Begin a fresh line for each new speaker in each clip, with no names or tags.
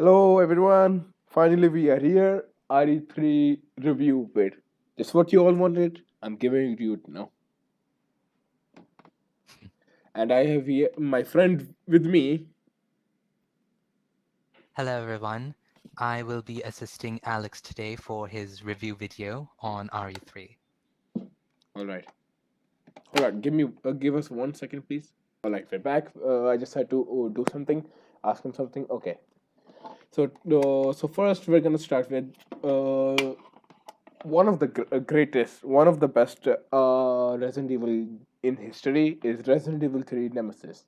Hello everyone. Finally we are here. RE3 review bit. Just what you all wanted. I'm giving you it now. And I have here my friend with me.
Hello everyone. I will be assisting Alex today for his review video on RE3.
Alright. Alright, give us 1 second please. Alright, we're back. I just had to do something. Ask him something. Okay. So first we're gonna start with one of the greatest, one of the best Resident Evil in history is Resident Evil 3 Nemesis.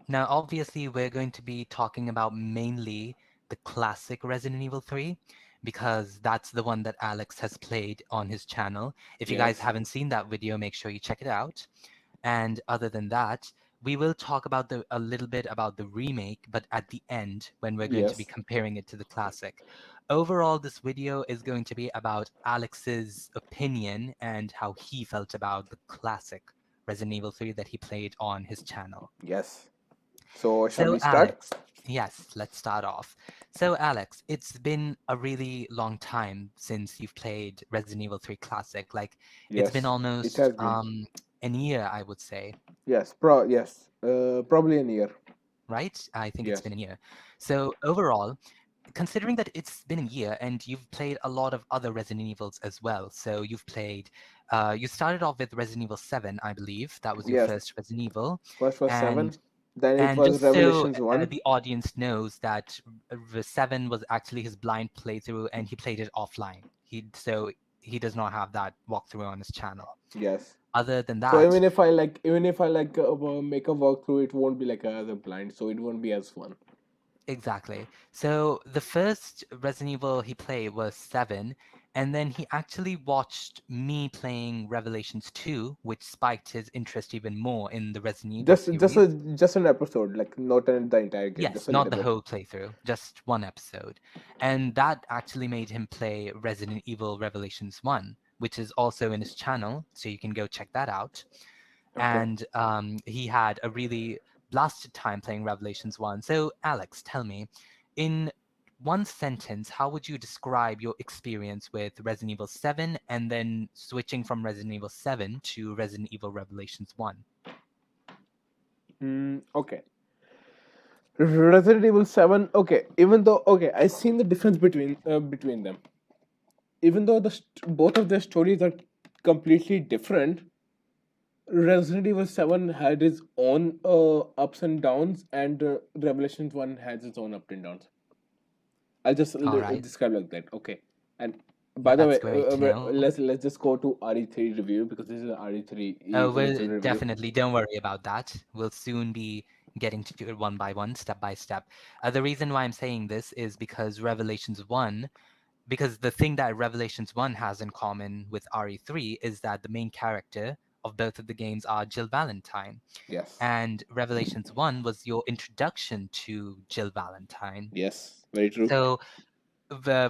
Now, obviously, we're going to be talking about mainly the classic Resident Evil 3 because that's the one that Alex has played on his channel. If you guys
Yes.
haven't seen that video, make sure you check it out. And other than that, we will talk about a little bit about the remake, but at the end when we're going to be
Yes.
comparing it to the classic. Overall, this video is going to be about Alex's opinion and how he felt about the classic Resident Evil 3 that he played on his channel.
Yes. So, shall
So,
we start?
Alex, yes, let's start off. So, Alex, it's been a really long time since you've played Resident Evil 3 Classic. Like, it's been
Yes, it
almost
has been.
an year, I would say,
Yes, probably a year.
right? I think it's
Yes,
been a year. So, overall, considering that it's been a year and you've played a lot of other Resident Evils as well, so you've played, you started off with Resident Evil 7, I believe. That was your
yes.
first Resident Evil.
First was
And
7, then it
And
was
just so
Revelations 1.
the audience knows that the 7 was actually his blind playthrough and he played it offline. He does not have that walkthrough on his channel.
Yes.
Other than
So
that,
even if I make a walkthrough, it won't be like as a blind, so it won't be as fun.
exactly. So the first Resident Evil he played was 7, and then he actually watched me playing Revelations 2, which spiked his interest even more in the Resident Evil series.
Just an episode, like not the entire game,
Yes,
just a
not
little
the
bit.
whole playthrough, just one episode. And that actually made him play Resident Evil Revelations 1, which is also in his channel, so you can go check that out.
Okay.
And he had a really blasted time playing Revelations 1. So, Alex, tell me, in one sentence, how would you describe your experience with Resident Evil 7 and then switching from Resident Evil 7 to Resident Evil Revelations 1?
Okay. Resident Evil 7. Okay. Even though I seen the difference between them. Even though both of their stories are completely different, Resident Evil 7 had its own ups and downs, and Revelations 1 has its own ups and downs. I'll just
All right.
describe like that. Okay. And by the
That's
way,
great to know.
let's just go to RE3 review because this is an RE3
Oh,
original
well,
review.
definitely. Don't worry about that. We'll soon be getting to it one by one, step by step. The reason why I'm saying this is because because the thing that Revelations 1 has in common with RE3 is that the main character of both of the games are Jill Valentine.
Yes.
And Revelations 1 was your introduction to Jill Valentine.
Yes. Very true.
So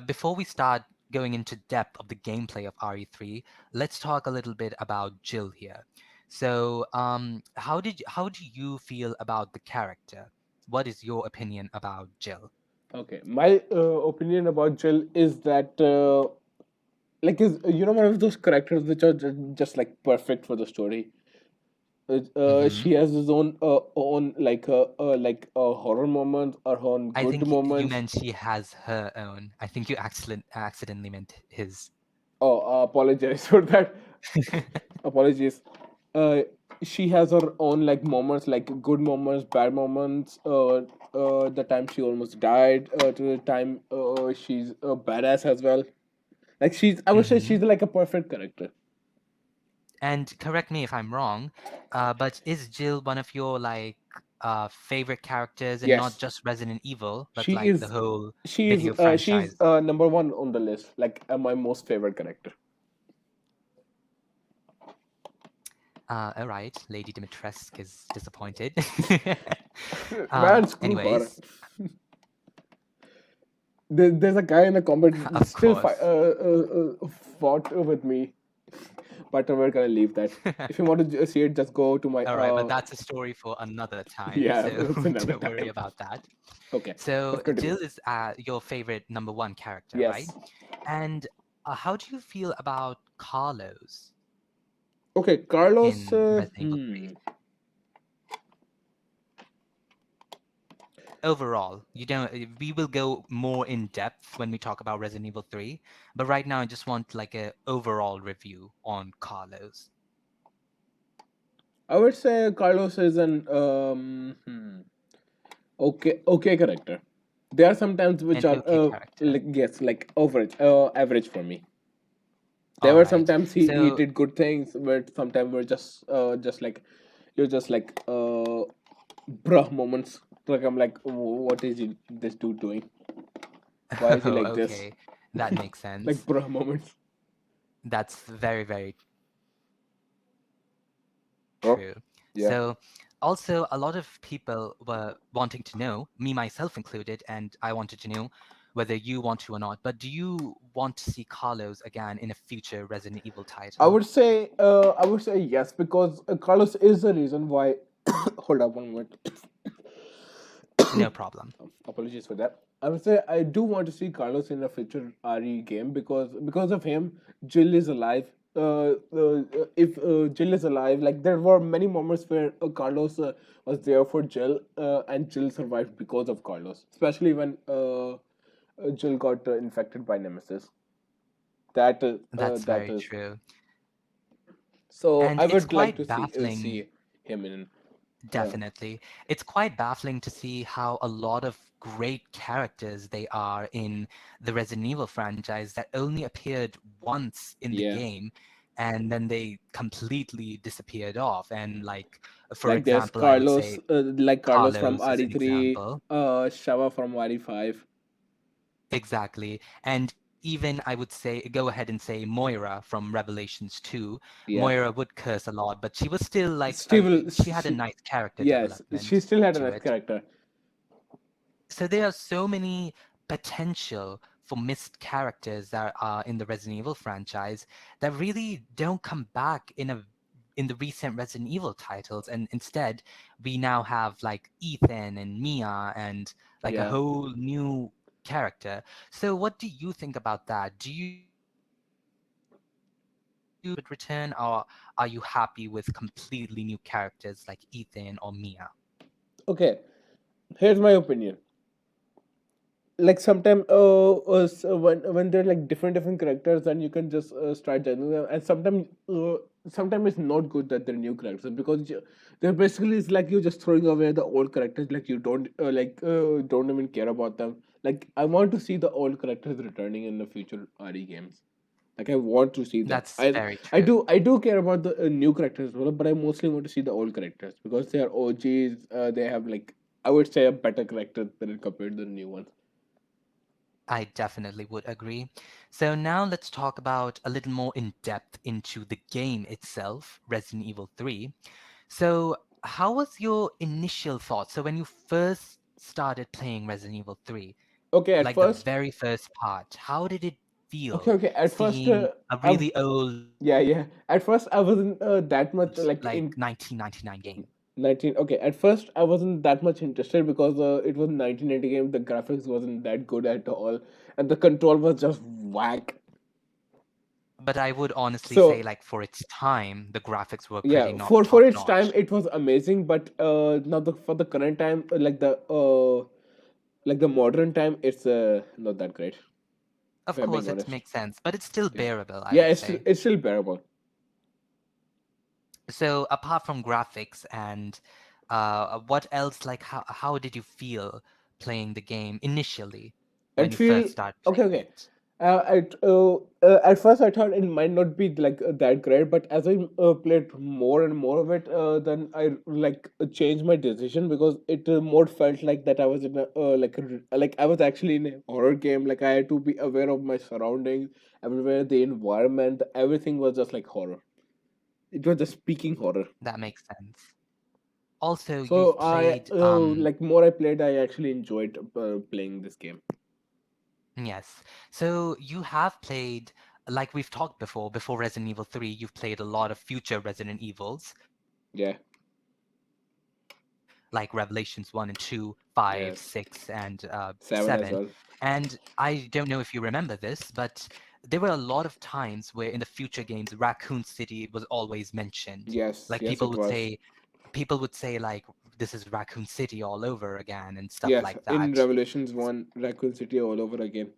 before we start going into depth of the gameplay of RE3, let's talk a little bit about Jill here. So, how do you feel about the character? What is your opinion about Jill?
Okay. My opinion about Jill is that like is one of those characters which are just like perfect for the story.
Hmm.
She has his own like horror moments or own
I
good
think you
moments.
meant she has her own. I think you accidentally meant his.
Oh, apologize for that. Apologies. Uh, she has her own like moments, like good moments, bad moments. The time she almost died. To the time she's a badass as well. Like I would say
Hmm.
she's like a perfect character.
And correct me if I'm wrong, but is Jill one of your favorite characters and not
Yes,
just Resident Evil, but
she
like the
is.
whole video
She's
franchise?
number one on the list. Like my most favorite character.
All right, Lady Dimitrescu is disappointed.
Man, screw her.
Anyways,
There's a guy in the comment
of
still
course.
fought with me. but we're gonna leave that. If you want to see it, just go to my
All right, but that's a story for another time,
yeah,
so
that's another
don't worry
time.
about that.
Okay,
So
let's continue.
Jill is your favorite number one character, right?
Yes.
And how do you feel about Carlos
Okay, Carlos.
in Resident Evil 3? Overall, you don't. We will go more in depth when we talk about Resident Evil 3, but right now I just want like a overall review on Carlos.
I would say Carlos is an okay character. There are some times which
An
are
okay character.
like yes, like average for me. There
All
were
right.
sometimes he
So
did good things, but sometimes we're just like you're just like bruh moments. Like I'm like, what is this dude doing? Why is he like this?
okay, that makes
Like
sense.
bruh moments.
That's very, very
Oh,
true.
yeah.
So, also, a lot of people were wanting to know, me myself included, and I wanted to know whether you want to or not. But do you want to see Carlos again in a future Resident Evil title?
I would say yes because Carlos is the reason why. Hold up one moment.
No problem.
Apologies for that. I would say I do want to see Carlos in a future RE game because of him, Jill is alive. If Jill is alive, like there were many moments where Carlos was there for Jill, and Jill survived because of Carlos. Especially when Jill got infected by Nemesis.
That's
That
very
is.
true.
So
And
I
it's
would like to
quite baffling.
see him in. Uh,
Definitely. It's quite baffling to see how a lot of great characters they are in the Resident Evil franchise that only appeared once in the
yeah,
game and then they completely disappeared off. And like, for
like there's
example, I would
Carlos,
say
like Carlos from
Carlos is an
RE3,
example.
Shava from RE5.
Exactly. And even I would say, go ahead and say Moira from Revelations 2.
Yeah,
Moira would curse a lot, but she was still like,
Steve.
she had a nice character
Yes, she
development
still had a
to
nice
it.
character.
So there are so many potential for missed characters that are in the Resident Evil franchise that really don't come back in the recent Resident Evil titles, and instead we now have like Ethan and Mia and like a
Yeah.
whole new character. So what do you think about that? Do you would return, or are you happy with completely new characters like Ethan or Mia?
Okay. Here's my opinion. Like sometimes when they're like different characters, then you can just start judging them, and sometimes it's not good that they're new characters because they're basically it's like you're just throwing away the old characters, like you don't even care about them. Like I want to see the old characters returning in the future RE games. Like I want to see them.
That's very
I
true.
do I do care about the new characters as well, but I mostly want to see the old characters because they are OGs. They have like I would say a better character than compared to the new ones.
I definitely would agree. So now let's talk about a little more in depth into the game itself, Resident Evil 3. So how was your initial thoughts? So when you first started playing Resident Evil 3,
Okay, at
like the
first,
very first part, how did it feel
okay. At first,
seeing a really old
yeah. At first, I wasn't that much like
like
in
1999 game?
19. Okay, at first, I wasn't that much interested because it was 1980 game. The graphics wasn't that good at all, and the control was just whack.
But I would honestly say
So
like for its time, the graphics were
yeah,
pretty not
for
top
its time,
notch.
it was amazing. But now for the current time, like the modern time, it's not that great. If
Of
I'm being
course, it
honest.
makes sense, but it's still
Yeah,
bearable, I
yeah.
would say.
It's still bearable.
So apart from graphics and what else, like how did you feel playing the game initially when
I'd
you first
feel
started
okay.
playing
Okay.
it?
At first, I thought it might not be like that great, but as I played more and more of it, then I like changed my decision because it more felt like that I was in a like I was actually in a horror game. Like I had to be aware of my surroundings, everywhere, the environment, everything was just like horror. It was just speaking horror.
That makes sense. Also,
So
you've played
like more I played, I actually enjoyed playing this game.
yes. So you have played like we've talked before Resident Evil 3, you've played a lot of future Resident Evils,
Yeah,
like Revelations 1 and 2, 5,
yes,
6, and
7 as
7.
well.
And I don't know if you remember this, but there were a lot of times where in the future games, Raccoon City was always mentioned.
Yes,
Like
yes, it was.
people would say like this is Raccoon City all over again and stuff
Yes,
like
in
that.
Revelations 1, Raccoon City all over again.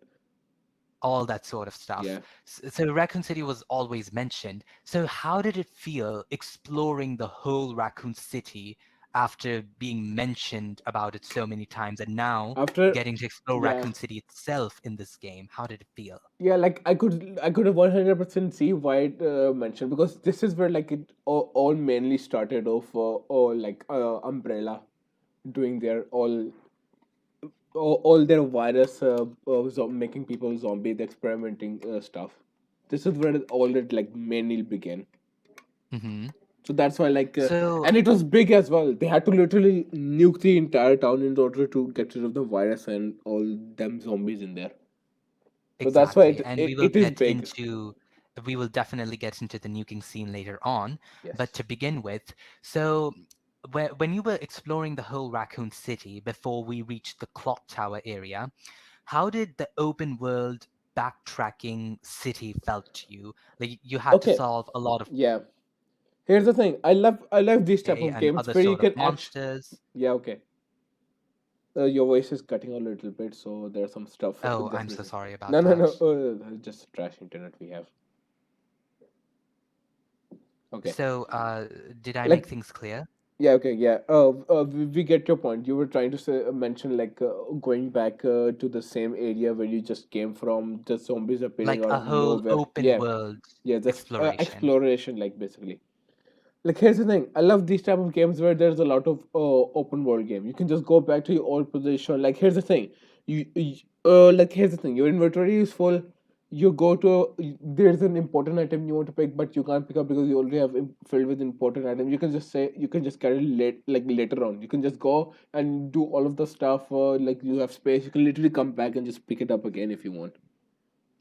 All that sort of stuff.
Yeah.
So Raccoon City was always mentioned. So how did it feel exploring the whole Raccoon City after being mentioned about it so many times and now
After,
getting to explore
yeah,
Raccoon City itself in this game? How did it feel?
yeah, like I could have 100% see why it mentioned, because this is where like it all mainly started off, or like Umbrella doing their all their virus, making people zombies, experimenting stuff. This is where all it like mainly began.
Hmm.
So that's why, like,
So
and it was big as well. They had to literally nuke the entire town in order to get rid of the virus and all them zombies in there. So that's why
exactly, and
it is big.
we will definitely get into the nuking scene later on. But
Yes.
to begin with, so when you were exploring the whole Raccoon City before we reached the clock tower area, how did the open world backtracking city felt to you? Like you had to
Okay.
solve a lot of
Yeah. Here's the thing. I love these type
okay
of
and
games
other
where you
sort of
can actually.
monsters.
Yeah. Okay. Your voice is cutting a little bit, so there's some stuff.
Oh,
Just
I'm so
listen.
sorry about
No, no, no.
that.
Just trash internet we have. Okay.
So, did I make
Like,
things clear?
yeah, okay, yeah. We get your point. You were trying to say, mention like, going back to the same area where you just came from, just zombies appearing
Like
out
a
of
whole
nowhere.
open
Yeah,
world
yeah, just
exploration.
exploration, like, basically. Like, here's the thing. I love these type of games where there's a lot of open world game. You can just go back to your old position. Like, here's the thing. Like, here's the thing. Your inventory is full. You go to there's an important item you want to pick, but you can't pick up because you already have filled with important item. You can just say, you can just carry like later on. You can just go and do all of the stuff. Like, you have space. You can literally come back and just pick it up again if you want.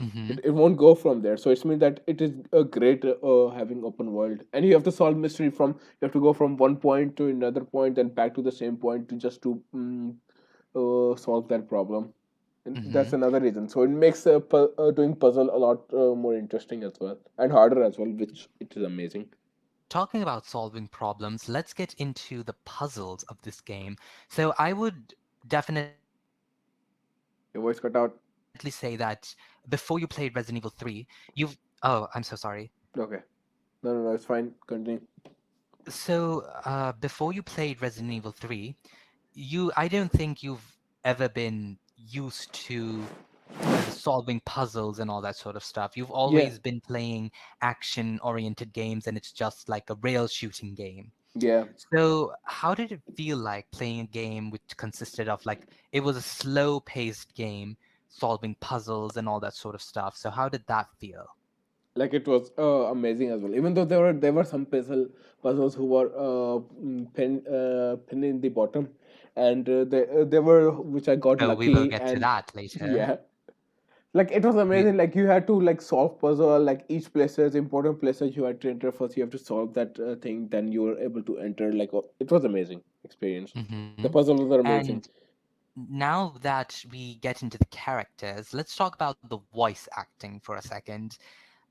Hmm.
It won't go from there, so it's mean that it is a great having open world, and you have to solve mystery from, you have to go from one point to another point and back to the same point to just to solve that problem. And
Hmm.
that's another reason, so it makes doing puzzle a lot more interesting as well, and harder as well, which it is amazing.
Talking about solving problems, let's get into the puzzles of this game. So I would definitely say that before you
Your voice
played
cut out.
Resident Evil 3, you've oh, I'm so sorry.
Okay. No, no, no, it's fine, continue.
So before you played Resident Evil 3, I don't think you've ever been used to solving puzzles and all that sort of stuff. You've
Yeah,
always been playing action-oriented games, and it's just like a rail shooting game.
yeah.
So, how did it feel like playing a game which consisted of like it was a slow-paced game, solving puzzles and all that sort of stuff? So, how did that feel?
Like, it was amazing as well, even though there were some puzzles who were pin in the bottom, and they were, which I got
So, we will
luckily,
get to
and
that later.
yeah, like, it was
We,
amazing. Like, you had to like solve puzzle, like each places, important places you had to enter first, you have to solve that thing, then you were able to enter, like, it was amazing experience.
Mhm.
The puzzles were amazing.
And now that we get into the characters, let's talk about the voice acting for a second.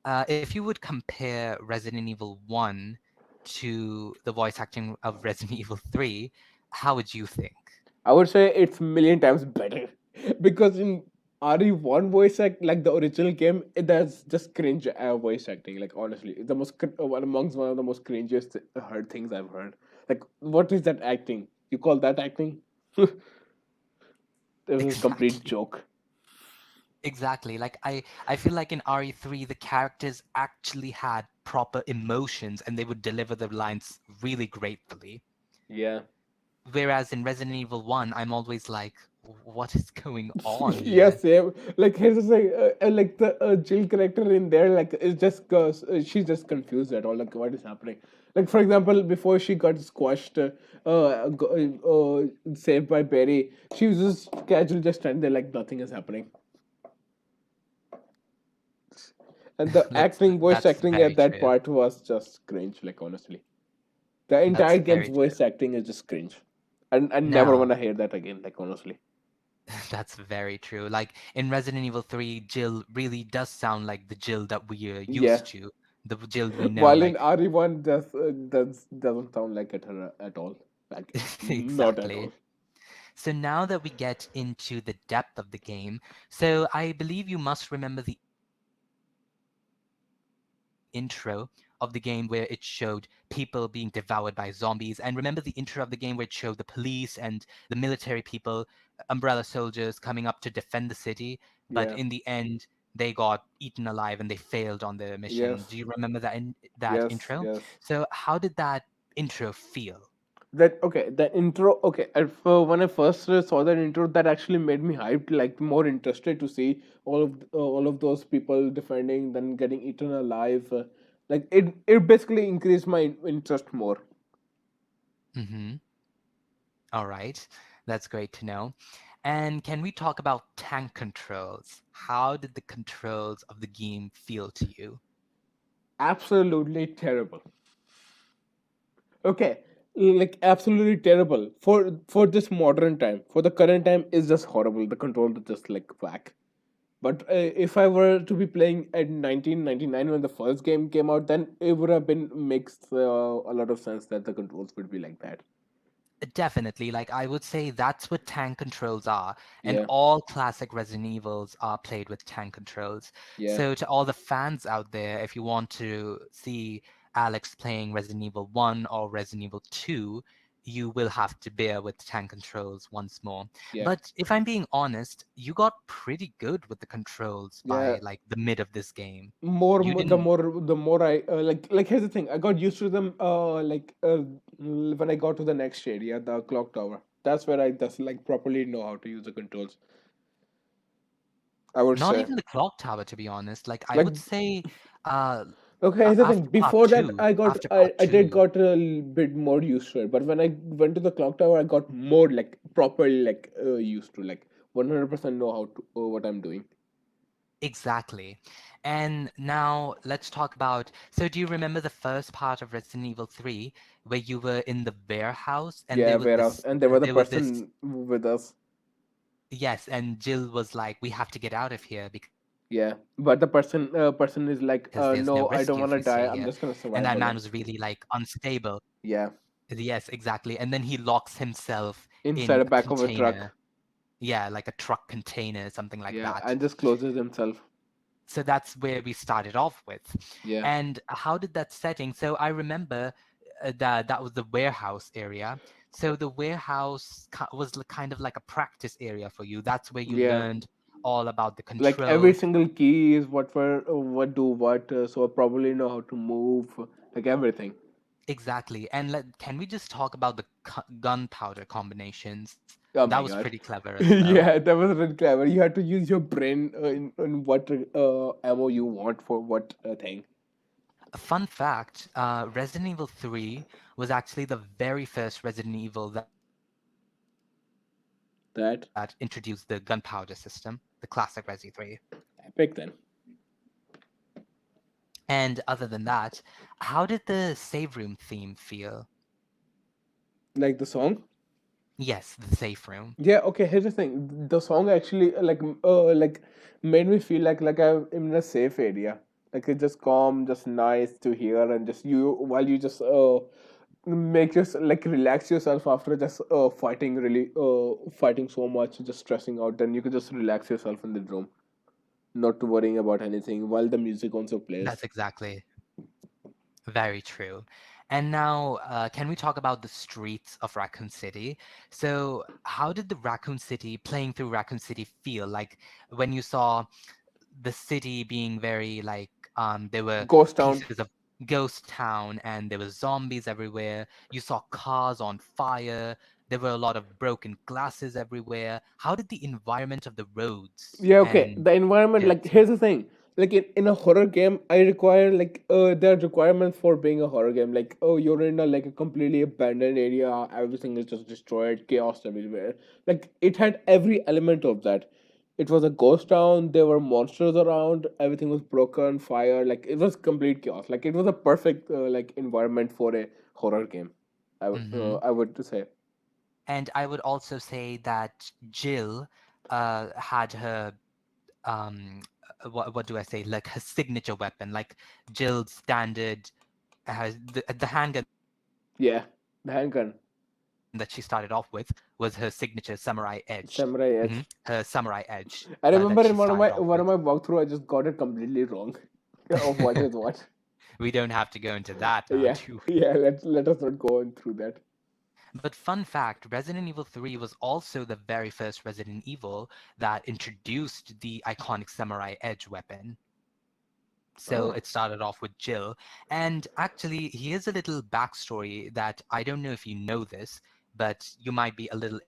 If you would compare Resident Evil 1 to the voice acting of Resident Evil 3, how would you think?
I would say it's million times better because in RE1 voice act, like the original game, that's just cringe voice acting. Like, honestly, it's the most one of the most cringiest heard things I've heard. Like, what is that acting? You call that acting? This is a complete
Exactly.
joke.
Exactly. Like I feel like in RE3 the characters actually had proper emotions and they would deliver the lines really gratefully.
Yeah.
Whereas in Resident Evil 1, I'm always like, what is going on
Yeah,
here?
same. Like, here's the thing, like the Jill character in there, like, it's just cause she's just confused at all. Like, what is happening? Like, for example, before she got squashed, saved by Barry, she was just casually just standing there like nothing is happening. And the acting, voice
That's
acting
very
at that
true.
part was just cringe. Like honestly, the
That's
entire game's
very true.
voice acting is just cringe. And I never
No,
want to hear that again. Like honestly,
that's very true. Like in Resident Evil 3, Jill really does sound like the Jill that we are
yeah.
used to, the Jill we know.
While in
Like,
RE1, just doesn't sound like it at all. Like not at
exactly.
all.
So now that we get into the depth of the game, so I believe you must remember the intro of the game where it showed people being devoured by zombies. And remember the intro of the game where it showed the police and the military people, umbrella soldiers coming up to defend the city, but
Yeah.
in the end they got eaten alive and they failed on their mission.
Yes.
Do you remember that
Yes.
intro?
Yes.
So how did that intro feel?
That okay. The intro. Okay. When I first saw that intro, that actually made me hyped. Like more interested to see all of those people defending, then getting eaten alive. Like it basically increased my interest more.
Mm-hmm. All right. That's great to know. And can we talk about tank controls? How did the controls of the game feel to you?
Absolutely terrible. Okay, like absolutely terrible for this modern time. For the current time, is just horrible. The control is just like whack. But if I were to be playing at 1999 when the first game came out, then it would have been makes a lot of sense that the controls would be like that.
Definitely, like I would say that's what tank controls are, and
Yeah,
all classic Resident Evils are played with tank controls.
yeah,
So to all the fans out there, if you want to see Alex playing Resident Evil 1 or Resident Evil 2, you will have to bear with tank controls once more.
yeah,
But if I'm being honest, you got pretty good with the controls
yeah.
by like the mid of this game.
More,
You
the
didn't
more I like. Here's the thing. I got used to them. When I got to the next area, the clock tower. That's where I just like properly know how to use the controls. I would
not
say.
even the clock tower, to be honest. Like I
Like
would say uh
okay, here's the thing.
after part
Before that,
two, after part
I did
two,
got a little bit more used to it. But when I went to the clock tower, I got more like properly like used to like 100% know how to what I'm doing.
exactly. And now let's talk about. So, do you remember the first part of Resident Evil 3 where you were in the warehouse and
Yeah, warehouse, and there was the
there was this,
person with us.
yes, and Jill was like, "We have to get out of here
Yeah, but the person is like,
because there's no
no, I don't
rescue
want
if
to
we
die.
stay
I'm
here."
just gonna
And
survive
that man
alone.
was really like unstable.
Yeah,
Yes, exactly. And then he locks himself
inside
in
the
a
back of a truck.
container. Yeah, like a truck container, something like
Yeah,
that.
and just closes himself.
So that's where we started off with.
Yeah,
And how did that setting? So I remember that was the warehouse area. So the warehouse was kind of like a practice area for you. That's where you
yeah.
learned all about the
Like every
controls.
single key is what do what. So I probably know how to move, like everything.
Exactly. And can we just talk about the gunpowder combinations?
Oh
That
my
was
god.
pretty clever as well.
Yeah, that was really clever. You had to use your brain in what ammo you want for what thing.
A fun fact, Resident Evil 3 was actually the very first Resident Evil that introduced the gunpowder system,
That
the classic Resi 3.
epic then.
And other than that, how did the save room theme feel?
Like the song.
Yes, the safe room.
Yeah, okay, here's the thing. The song actually like made me feel like I'm in a safe area. Like it's just calm, just nice to hear, and just you while you just make yourself like relax yourself after just fighting so much, just stressing out, then you can just relax yourself in the room, not worrying about anything while the music also plays.
That's exactly very true. And now, can we talk about the streets of Raccoon City? So, how did the Raccoon City, playing through Raccoon City, feel like when you saw the city being very like there were
Ghost Town.
pieces of ghost town and there were zombies everywhere. You saw cars on fire. There were a lot of broken glasses everywhere. How did the environment of the roads
Yeah, okay.
and
The environment,
feel
like,
to you?
here's the thing. Like in a horror game, I require like there are requirements for being a horror game. Like, oh, you're in a like a completely abandoned area, everything is just destroyed, chaos everywhere. Like it had every element of that. it was a ghost town. There were monsters around. Everything was broken, fire. Like it was complete chaos. Like it was a perfect like environment for a horror game.
Hmm.
I would say.
And I would also say that Jill had her what do I say, like her signature weapon, like Jill's standard, the handgun
Yeah, the handgun,
that she started off with was her signature samurai edge.
samurai edge.
Her samurai edge
I remember
that
in
she started off
one of
with.
my walkthrough, I just got it completely wrong of what is what.
We don't have to go into that now,
Yeah,
do we?
yeah. Let us not go on through that.
But fun fact, Resident Evil 3 was also the very first Resident Evil that introduced the iconic samurai edge weapon. So
Oh,
it started off with Jill. And actually, here's a little backstory that I don't know if you know this, but you might be a little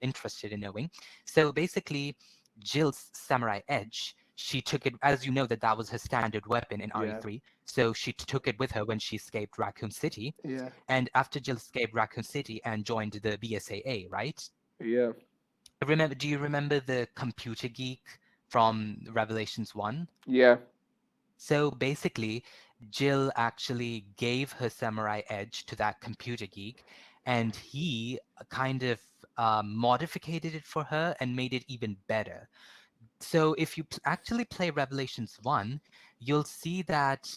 interested in knowing. So basically, Jill's samurai edge, she took it, as you know, that was her standard weapon in
yeah,
RE3. So she took it with her when she escaped Raccoon City.
yeah,
And after Jill escaped Raccoon City and joined the BSAA, right?
yeah,
Do you remember the computer geek from Revelations 1?
yeah.
So basically, Jill actually gave her samurai edge to that computer geek, and he kind of modified it for her and made it even better. So if you actually play Revelations 1, you'll see that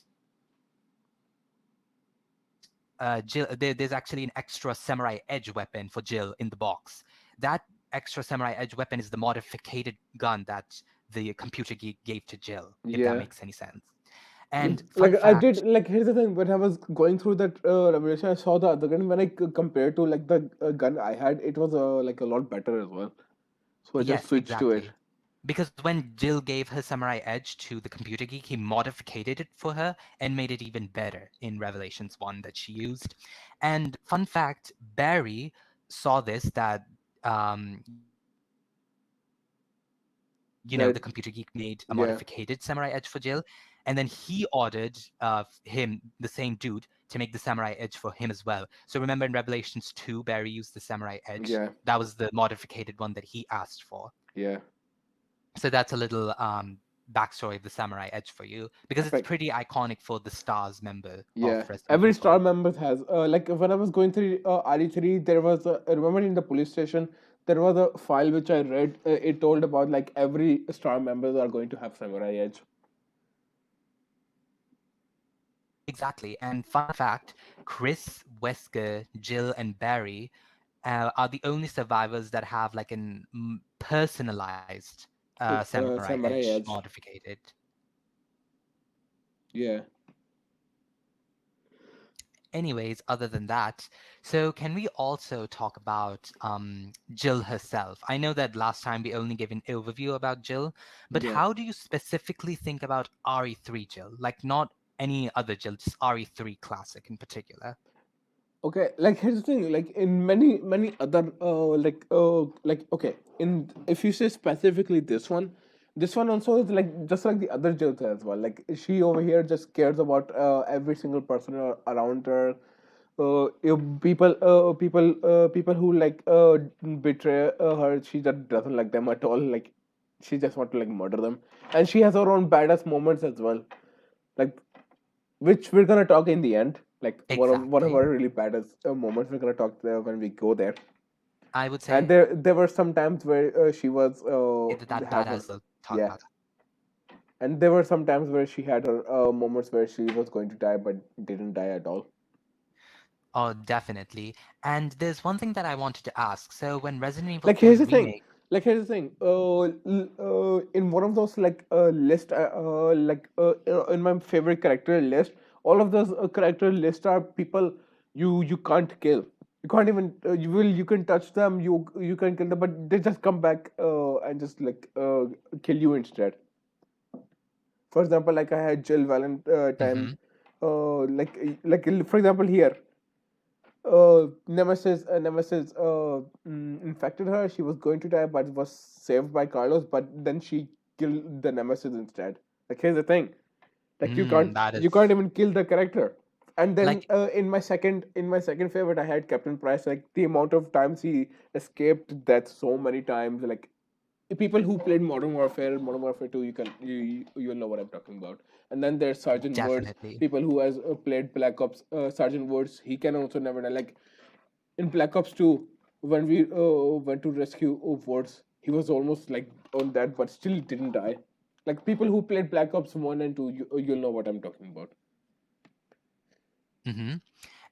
Jill, there's actually an extra samurai edge weapon for Jill in the box. That extra samurai edge weapon is the modified gun that the computer geek gave to Jill, if that
Yeah.
makes any sense. And
Like
fun
I did.
fact,
Like here's the thing. When I was going through that revelation, I saw the other gun. When I compared to like the gun I had, it was like a lot better as well. So I just
yes,
switched to it.
exactly. Because when Jill gave her samurai edge to the computer geek, he modified it for her and made it even better in Revelations 1 that she used. And fun fact, Barry saw this that
That
the computer geek made a
yeah,
modified samurai edge for Jill, and then he ordered him, the same dude, to make the samurai edge for him as well. So remember in Revelations 2, Barry used the samurai edge.
yeah,
That was the modified one that he asked for.
yeah.
So that's a little backstory of the samurai edge for you, because it's
Perfect.
pretty iconic for the Stars member of
Yeah,
Resident
every
Evil.
star member has like when I was going through RE3, there was I remember in the police station there was a file which I read. It told about like every star members are going to have samurai edge.
Exactly. And fun fact, Chris, Wesker, Jill, and Barry are the only survivors that have like an personalized samurai
Samurai
edge
edge.
modified.
Yeah.
Anyways, other than that, so can we also talk about Jill herself? I know that last time we only gave an overview about Jill, but
Yeah.
how do you specifically think about RE3 Jill? Like not any other Jill, just RE3 Classic in particular.
Okay, like here's the thing, like in many other like okay, in if you say specifically this one also is like just like the other Jyoti as well. Like she over here just cares about every single person around her. If people who like betray her, she just doesn't like them at all. Like she just want to like murder them, and she has her own badass moments as well. Like which we're gonna talk in the end. Like one of
Exactly.
our really baddest moments we're gonna talk there when we go there.
I would
And
say
there were some times where she was
that
have her
as we'll talk
yeah,
about.
and there were some times where she had her moments where she was going to die but didn't die at all.
Oh, definitely. And there's one thing that I wanted to ask. So when Resident Evil
Like here's
3
the thing.
remake,
Like here's the thing. In one of those like list, in my favorite character list, all of those character list are people you can't kill. You can't even you can touch them. You can kill them, but they just come back and just like kill you instead. For example, like I had Jill Valentine.
hmm
For example here Nemesis infected her. She was going to die, but was saved by Carlos. But then she killed the Nemesis instead. Like here's the thing: like
that is
you can't even kill the character. And then
Like,
in my second favorite, I had Captain Price. Like the amount of times he escaped death so many times. Like people who played Modern Warfare 2, you'll know what I'm talking about. And then there's Sergeant Words.
definitely.
People who has played Black Ops, Sergeant Words, he can also never die. Like in Black Ops 2, when we went to rescue Words, he was almost like on that, but still didn't die. Like people who played Black Ops 1 and 2, you'll know what I'm talking about.
Hmm.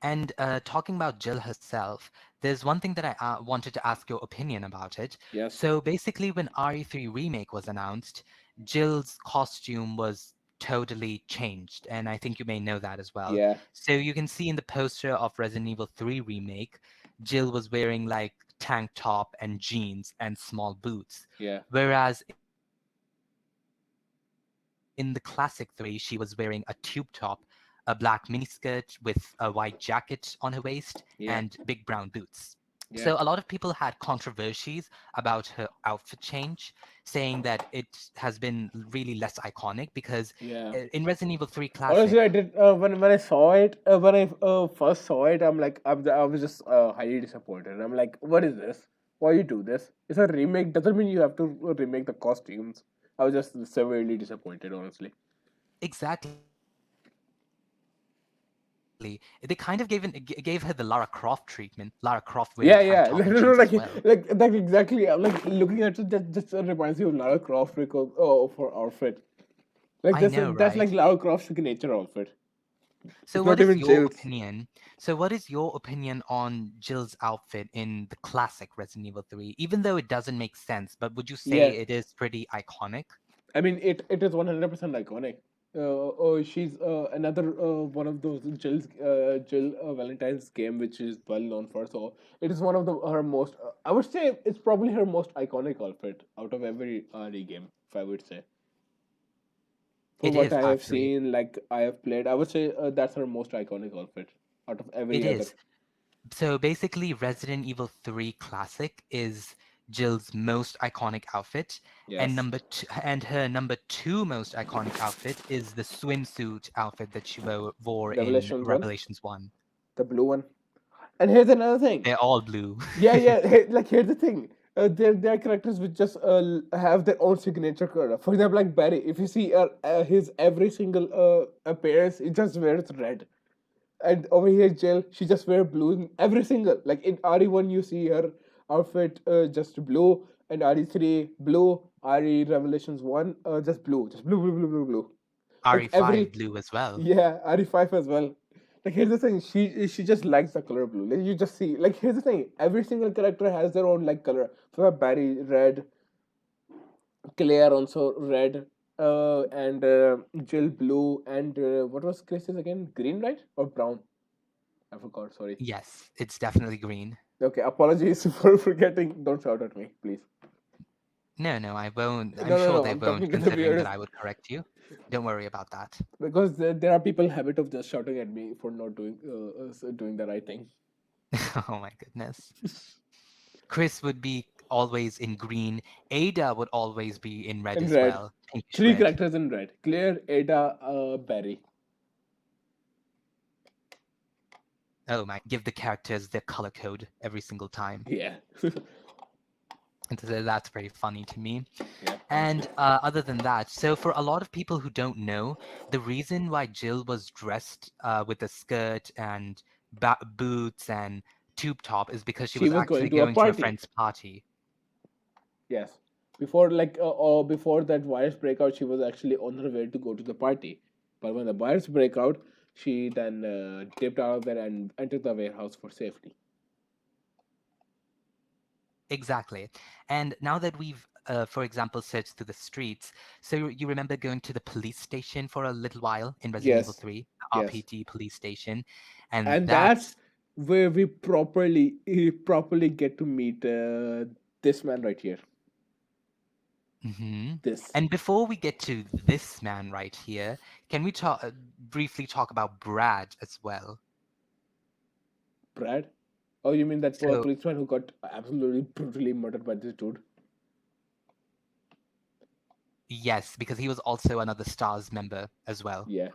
And talking about Jill herself, there's one thing that I wanted to ask your opinion about it.
Yes.
So basically, when RE3 Remake was announced, Jill's costume was totally changed, and I think you may know that as well.
Yeah.
So you can see in the poster of Resident Evil 3 Remake, Jill was wearing like tank top and jeans and small boots,
Yeah.
whereas in the classic 3, she was wearing a tube top, a black miniskirt with a white jacket on her waist, and big brown boots.
Yeah.
So a lot of people had
Yeah.
controversies about her outfit change, saying that it has been really less iconic because in
Yeah.
Resident Evil 3 Classic,
Honestly, I did when I saw it when I first saw it. I was just highly disappointed. I'm like, what is this? Why you do this? It's a remake. Doesn't mean you have to remake the costumes. I was just severely disappointed, honestly.
exactly, they kind of gave her the Lara Croft treatment. Lara Croft wearing tank top and jeans
Yeah,
as
yeah.
well.
No, like that exactly. I'm like looking at it. That just reminds me of Lara Croft because for outfit. Like
I know,
that's
right?
like Lara Croft's signature outfit.
So
It's
what
not
is
even
your
Jill's.
opinion? So what is your opinion on Jill's outfit in the classic Resident Evil 3? Even though it doesn't make sense, but would you say
Yeah.
it is pretty iconic?
I mean, it is 100% iconic. Oh, she's another one of those Jill Valentine's game, which is well known for. So it is one of the her most. I would say it's probably her most iconic outfit out of every RE game. If I would say, for
It
what
is
I have
actually.
seen, like I have played, I would say that's her most iconic outfit out of
It
every other.
is. So basically, Resident Evil 3 Classic is Jill's most iconic outfit, and
Yes,
her number two most iconic outfit is the swimsuit outfit that she wore in
Revelations one,
Revelations 1.
the blue one. And here's another thing.
They're all blue.
Yeah, yeah. Like here's the thing. There are characters which just have their own signature color. For example, like Barry. If you see his every single appearance, he just wears red. And over here, Jill, she just wears blue in every single. Like in RE1, you see her outfit just blue, and RE3 blue, RE Revelations 1 just blue, blue, blue, blue, blue. Like
RE5
every
blue as well.
yeah, RE5 as well. Like here's the thing, she just likes the color blue. Like you just see, like here's the thing, every single character has their own like color. For Barry, red, Claire also red, and Jill blue, and what was Chris's again? Green, right? Or brown? I forgot. Sorry.
Yes, it's definitely green.
Okay, apologies for forgetting. Don't shout at me, please.
No, no, I won't. I'm
No, no,
sure
no.
they
I'm
won't,
talking to the
considering that
viewers
I would correct you. Don't worry about that.
because there are people habit of just shouting at me for not doing the right thing.
Oh my goodness. Chris would be always in green. Ada would always be in red
In
as
red.
well, pinkish
Three
red.
characters in red. Claire, Ada, Barry.
Oh my, give the characters their color code every single time.
Yeah.
And so that's pretty funny to me.
Yeah.
And other than that, so for a lot of people who don't know, the reason why Jill was dressed with a skirt and boots and tube top is because she
She
was
was
actually
going to a
going to a
party.
friend's party.
Yes. Before or before that virus breakout, she was actually on her way to go to the party. But when the virus break out, she then dipped out of there and entered the warehouse for safety.
Exactly. And now that we've, for example, searched through the streets, so you remember going to the police station for a little while in Resident Evil
Yes.
3, the
Yes.
RPD police station, and
And that's
that's
where we properly get to meet this man right here.
hmm.
This
And before we get to this man right here, can we talk briefly talk about Brad as well?
Brad. Oh, you mean that poor
So
policeman who got absolutely brutally murdered by this dude?
yes, because he was also another STARS member as well.
Yeah.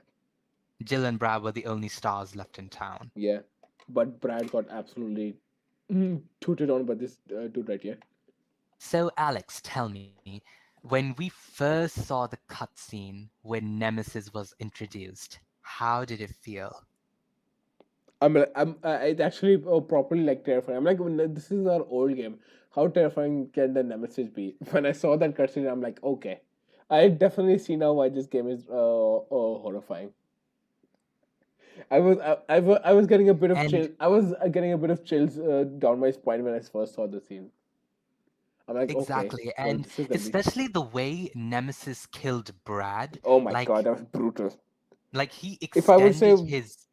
Jill and Brad were the only stars left in town.
Yeah, but Brad got absolutely tooted on by this dude right here.
So, Alex, tell me, when we first saw the cutscene when Nemesis was introduced, how did it feel?
It's actually properly like terrifying. I'm like, this is our old game. How terrifying can the Nemesis be? When I saw that cutscene, I'm like, okay, I definitely see now why this game is horrifying. I was getting a bit of
And
chill. I was getting a bit of chills down my spine when I first saw the scene. I'm like, okay,
exactly,
well,
and
this is gonna be.
especially the way Nemesis killed Brad,
Oh my god,
like
that was brutal.
like he
If I would say
extended his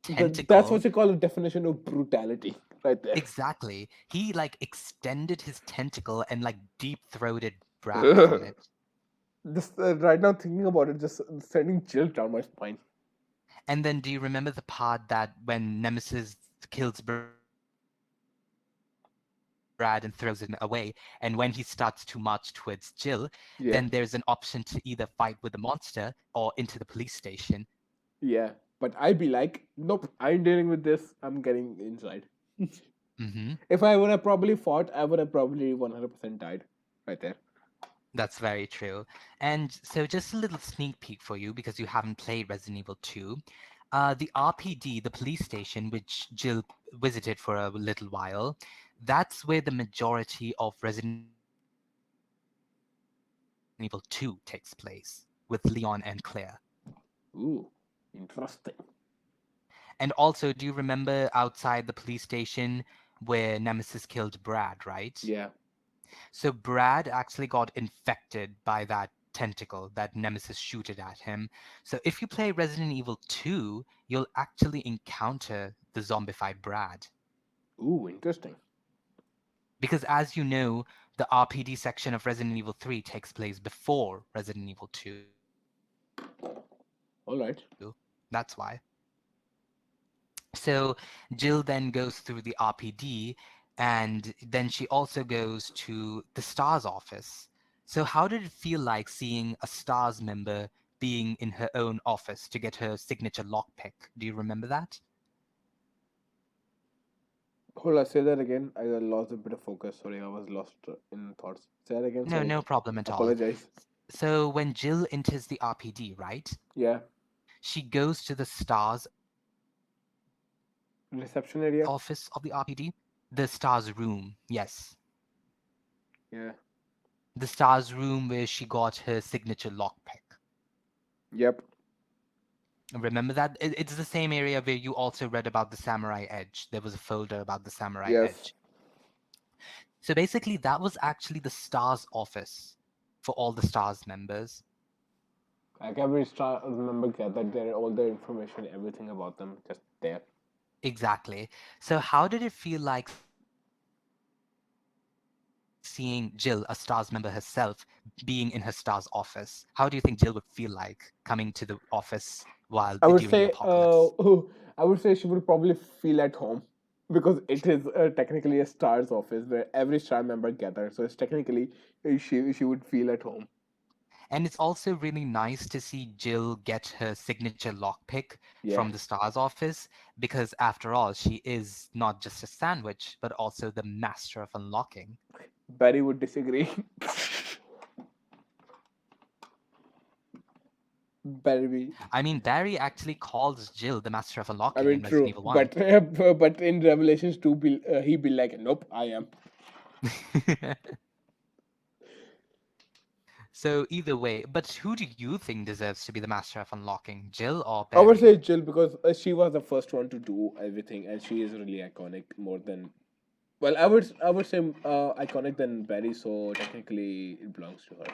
that's what
tentacle.
you call a definition of brutality, right there.
Exactly. He like extended his tentacle and like deep throated Brad from it.
This right now thinking about it, just sending chills down my spine.
And then do you remember the part that when Nemesis kills Brad and throws him away, and when he starts to march towards Jill, then there's an option to either fight with the
Yeah,
monster or into the police station.
yeah. But I'd be like, nope, I'm dealing with this. I'm getting inside.
Hmm.
If I would have probably fought, I would have probably 100% died right there.
That's very true. And so, just a little sneak peek for you because you haven't played Resident Evil 2. The RPD, the police station, which Jill visited for a little while, that's where the majority of Resident Evil 2 takes place, with Leon and Claire.
Ooh, interesting.
And also, do you remember outside the police station where Nemesis killed Brad, right?
Yeah.
So Brad actually got infected by that tentacle that Nemesis shooted at him. So if you play Resident Evil 2, you'll actually encounter the zombified Brad.
Ooh, interesting.
Because as you know, the RPD section of Resident Evil 3 takes place before Resident Evil 2.
All right.
That's why. So Jill then goes through the RPD, and then she also goes to the STARS office. So how did it feel like seeing a STARS member being in her own office to get her signature lockpick? Do you remember that?
Hold on, say that again. I lost a bit of focus. Sorry, I was lost in thoughts. Say that again.
No,
Sorry.
no problem at all.
Apologize.
So when Jill enters the RPD, right?
Yeah.
She goes to the STARS office of the RPD,
Reception
the
area.
STARS room, yes.
Yeah.
The STARS room where she got her signature lockpick.
Yep.
Remember that? It's the same area where you also read about the Samurai Edge. There was a folder about the Samurai
Yes.
Edge. So basically, that was actually the STARS office for all the STARS members.
Like every star member gathered their all their information, everything about them, just there.
Exactly. So how did it feel like seeing Jill, a STARS member herself, being in her STARS office? How do you think Jill would feel like coming to the office while during the
I would
apocalypse?
say, I would say she would probably feel at home because it is technically a star's office where every star member gathers. So it's technically she would feel at home.
And it's also really nice to see Jill get her signature lockpick
Yeah.
from the STARS office because, after all, she is not just a sandwich, but also the master of unlocking.
Barry would disagree. Barry.
I mean, Barry actually calls Jill the master of
I
unlocking
mean,
in Resident
true,
Evil 1.
but in Revelations 2, he be like, nope, I am.
So, either way, but who do you think deserves to be the master of unlocking, Jill or
I would
Barry?
say Jill because she was the first one to do everything, and she is really iconic more than. Well, I would say iconic than Barry, so technically it belongs to her.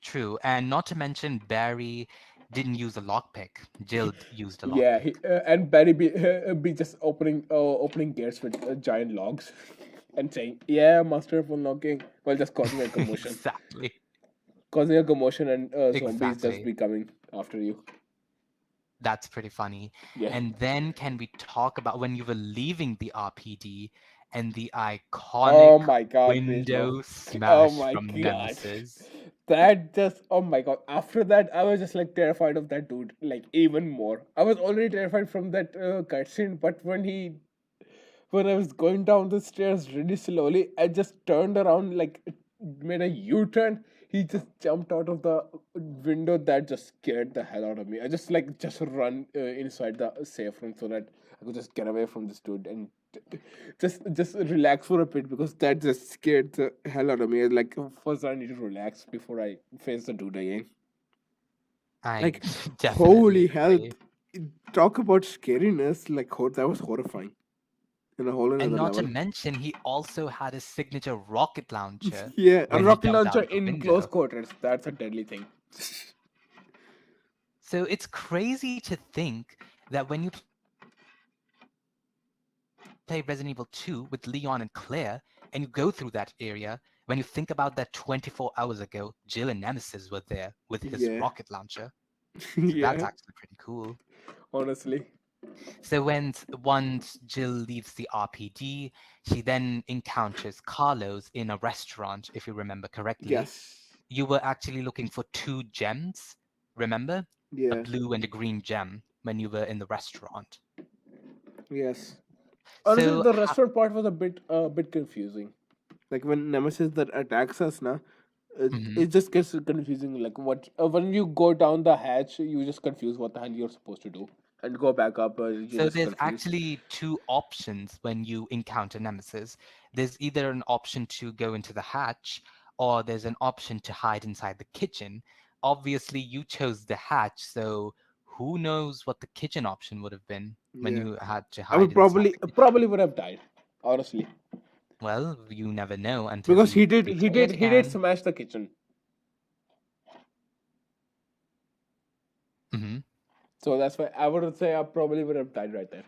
True, and not to mention Barry didn't use a lockpick. Jill used a
Yeah,
lockpick.
and Barry be just opening gates with giant logs, and saying, "Yeah, master of unlocking," while just causing a commotion,
Exactly.
and zombies just
Exactly.
be coming after you.
That's pretty funny.
Yeah.
And then can we talk about when you were leaving the RPD and the iconic
Oh my God, please no.
window
Oh
smash
my
from
God.
Nemesis?
that just, oh my god. After that, I was just like terrified of that dude, like even more. I was already terrified from that cutscene, but when I was going down the stairs really slowly, I just turned around, like made a U-turn. He just jumped out of the window. That just scared the hell out of me. I just like just run inside the safe room so that I could just get away from this dude and just relax for a bit, because that just scared the hell out of me. Like first, I need to relax before I face the dude again.
I
Like
definitely
holy hell!
agree.
Talk about scariness. Like that was horrifying in a whole
And
another
not to
level.
mention, he also had his signature rocket launcher
Yeah, a
when he
rocket
jumped out
launcher
of the
in close
window.
quarters. That's a deadly thing.
So it's crazy to think that when you play Resident Evil 2 with Leon and Claire, and you go through that area, when you think about that 24 hours ago, Jill and Nemesis were there with his
Yeah,
rocket launcher. So that's
yeah.
actually pretty cool.
Honestly,
So once Jill leaves the RPD, she then encounters Carlos in a restaurant, if you remember correctly.
yes.
You were actually looking for two gems, remember? A
Yeah,
blue and a green gem when you were in the restaurant.
yes. Honestly,
So,
the restaurant part was a bit confusing. Like when Nemesis that attacks us, now
mhm.
it just gets confusing. Like what when you go down the hatch, you just confuse what the hell you're supposed to do, and go back up. You're
So
just
there's
confused.
actually two options when you encounter Nemesis. There's either an option to go into the hatch, or there's an option to hide inside the kitchen. Obviously, you chose the hatch, so who knows what the kitchen option would have been when
Yeah,
you had to
I
hide
would
inside
probably
the kitchen.
probably would have died. Honestly,
Well, you never know until
because
you
he did he
replay
did
it
he did
again.
smash the kitchen.
hmm
So that's why I would say I probably would have died right there.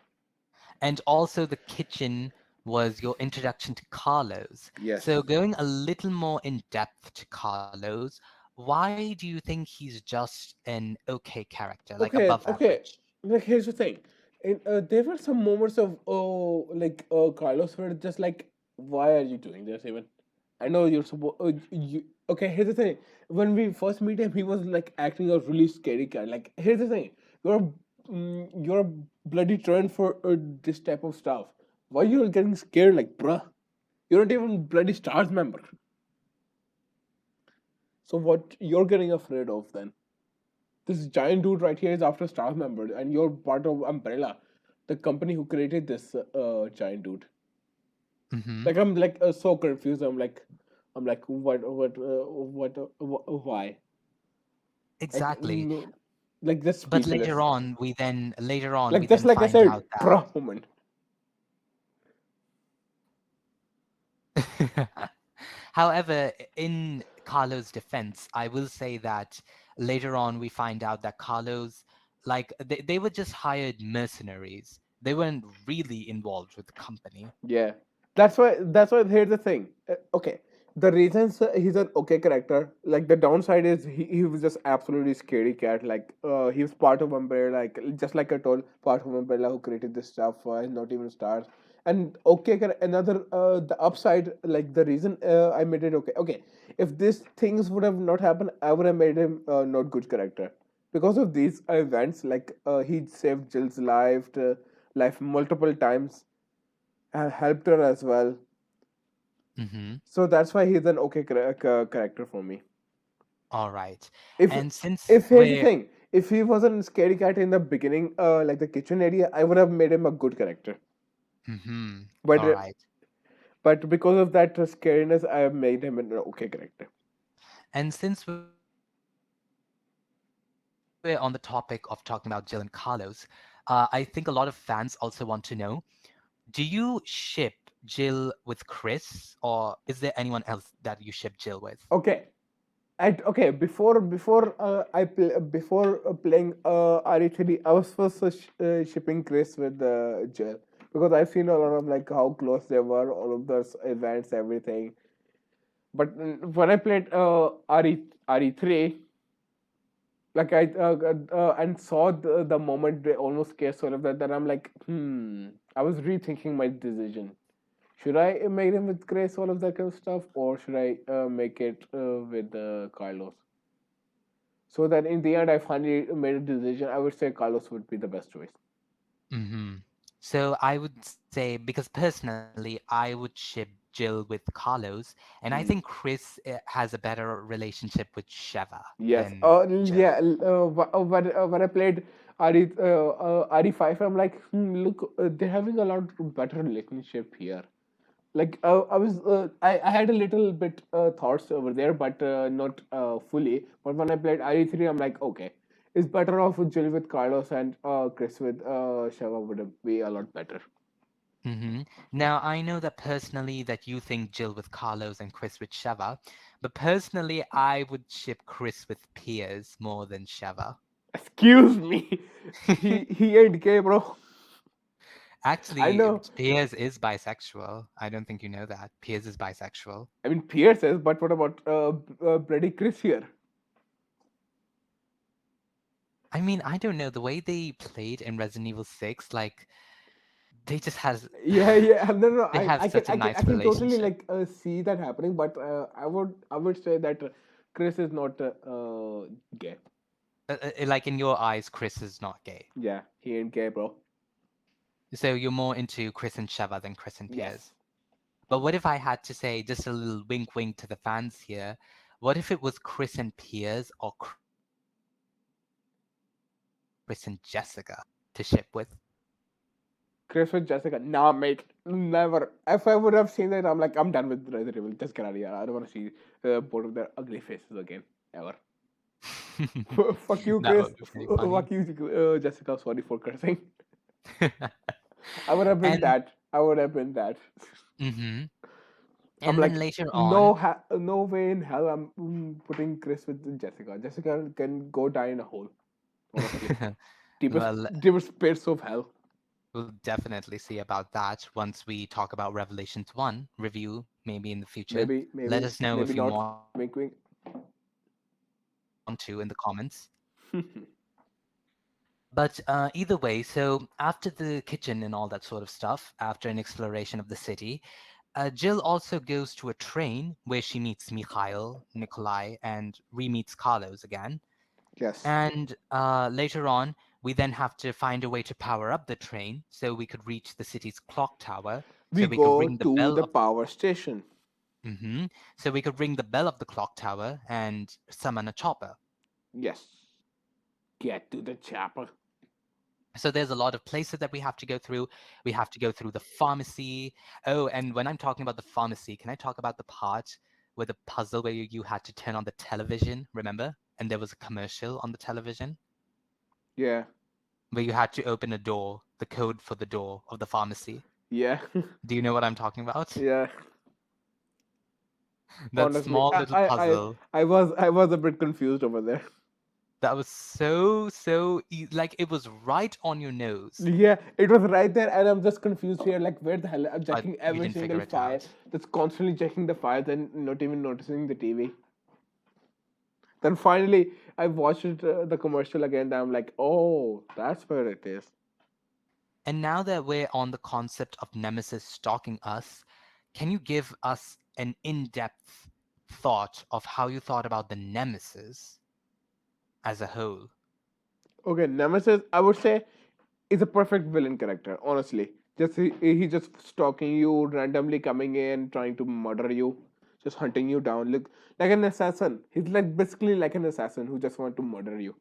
And also, the kitchen was your introduction to Carlos.
Yes.
So, going a little more in depth to Carlos, why do you think he's just an okay character, like
Okay,
above
okay.
average?
Like here's the thing. There were some moments of like Carlos were just like, why are you doing this even? I know you're supposed. Okay, here's the thing. When we first meet him, he was like acting a really scary guy. Like here's the thing. You're bloody trained for this type of stuff. Why you getting scared? Like, bruh, you're not even bloody stars member. So what you're getting afraid of then? This giant dude right here is after staff member, and you're part of Umbrella, the company who created this giant dude.
hmm
Like I'm like so confused. I'm like why? Like
Exactly.
no, like just
But
speechless.
later on, we
Like just
then
like I
find
said,
out
bruh moment.
that. However, in Carlos' defense, I will say that later on we find out that Carlos, like, they were just hired mercenaries. They weren't really involved with the company.
Yeah, that's why here's the thing. Okay, the reasons he's an okay character, like the downside is he was just absolutely scary cat. Like he was part of Umbrella, like just like I told, part of Umbrella who created this stuff. Not even stars. And okay, another the upside, like the reason I made it okay. Okay, if these things would have not happened, I would have made him not good character because of these events. Like he saved Jill's life multiple times, helped her as well.
hmm
So that's why he's an okay character for me.
All right.
If
And since
if here's the
we're
thing, if he wasn't scary cat in the beginning, like the kitchen area, I would have made him a good character. But
all right.
but because of that scariness, I have made him an okay character.
And since we're on the topic of talking about Jill and Carlos, I think a lot of fans also want to know, do you ship Jill with Chris, or is there anyone else that you ship Jill with?
Okay. Okay, before playing RE3, I was first shipping Chris with Jill, because I've seen a lot of like how close they were, all of those events, everything. But when I played RE3, like and saw the moment they almost came sort of that, then I'm like, I was rethinking my decision. Should I make them with Chris, all of that kind of stuff, or should I make it with Carlos? So that in the end, I finally made a decision. I would say Carlos would be the best choice.
Mm-hmm. So I would say, because personally, I would ship Jill with Carlos, and I think
Mm.
Chris has a better relationship with Sheva
Yes.
than Jill.
Yeah. When I played RE5, I'm like, look, they're having a lot better relationship here. Like I had a little bit thoughts over there, but not fully. But when I played RE3, I'm like, okay, it's better off with Jill with Carlos and Chris with Sheva would be a lot better.
Mm-hmm. Now, I know that personally that you think Jill with Carlos and Chris with Sheva, but personally, I would ship Chris with Piers more than Sheva.
Excuse me, he ain't gay, bro. I
Actually,
know.
Piers is bisexual. I don't think you know that. Piers is bisexual.
I mean, Pierce says, but what about bloody Chris here?
I mean, I don't know. The way they played in Resident Evil 6, like, they just has
Yeah, yeah. No, no.
they have such a
I
nice
can totally
relationship.
like see that happening, but I would say that Chris is not gay.
Like, in your eyes, Chris is not gay.
Yeah, he ain't gay, bro.
So you're more into Chris and Sheva than Chris and
Yes.
Piers. But what if I had to say, just a little wink wink to the fans here, what if it was Chris and Piers or Chris and Jessica to ship with?
Chris with Jessica. Nah, mate. Never. If I would have seen that, I'm like, I'm done with Resident Evil. Just get out of here. I don't want to see both of their ugly faces again. Ever. Fuck you,
That
Chris.
would be pretty funny.
Fuck you, Jessica. Sorry for cursing. I would have been
And
that. I would have been that.
hmm
I'm
and then
like,
later on,
no way in hell I'm putting Chris with Jessica. Jessica can go die in a hole, honestly.
well,
Deepest pits of hell.
we'll definitely see about that once we talk about Revelations 1 review, maybe in the future. Let us know
Maybe
if you
not.
want to in the comments. But either way, so after the kitchen and all that sort of stuff, after an exploration of the city, Jill also goes to a train where she meets Mikhail, Nikolai, and re-meets Carlos again.
Yes.
And later on, we then have to find a way to power up the train so we could reach the city's clock tower,
We
so we could
go
ring the
to
bell
the
of
power station.
hmm so we could ring the bell of the clock tower and summon a chopper.
Yes. Get to the chapel.
So there's a lot of places that we have to go through. We have to go through the pharmacy. Oh, and when I'm talking about the pharmacy, can I talk about the part where the puzzle where you had to turn on the television, remember? And there was a commercial on the television
Yeah.
where you had to open a door, the code for the door of the pharmacy.
Yeah.
Do you know what I'm talking about?
Yeah.
That
Honestly,
small little puzzle.
I was a bit confused over there.
That was so like it was right on your nose,
Yeah, it was right there, and I'm just confused here. Like, where the hell I'm
but
checking
you
every
didn't
single
figure it
file.
out.
That's constantly checking the files and not even noticing the TV. Then finally, I watched the commercial again. And I'm like, oh, that's where it is.
And now that we're on the concept of Nemesis stalking us, can you give us an in-depth thought of how you thought about the Nemesis as a whole?
Okay, Nemesis, I would say, is a perfect villain character. Honestly, just he just stalking you, randomly coming in, trying to murder you, just hunting you down. Look, like an assassin. He's like basically like an assassin who just want to murder you.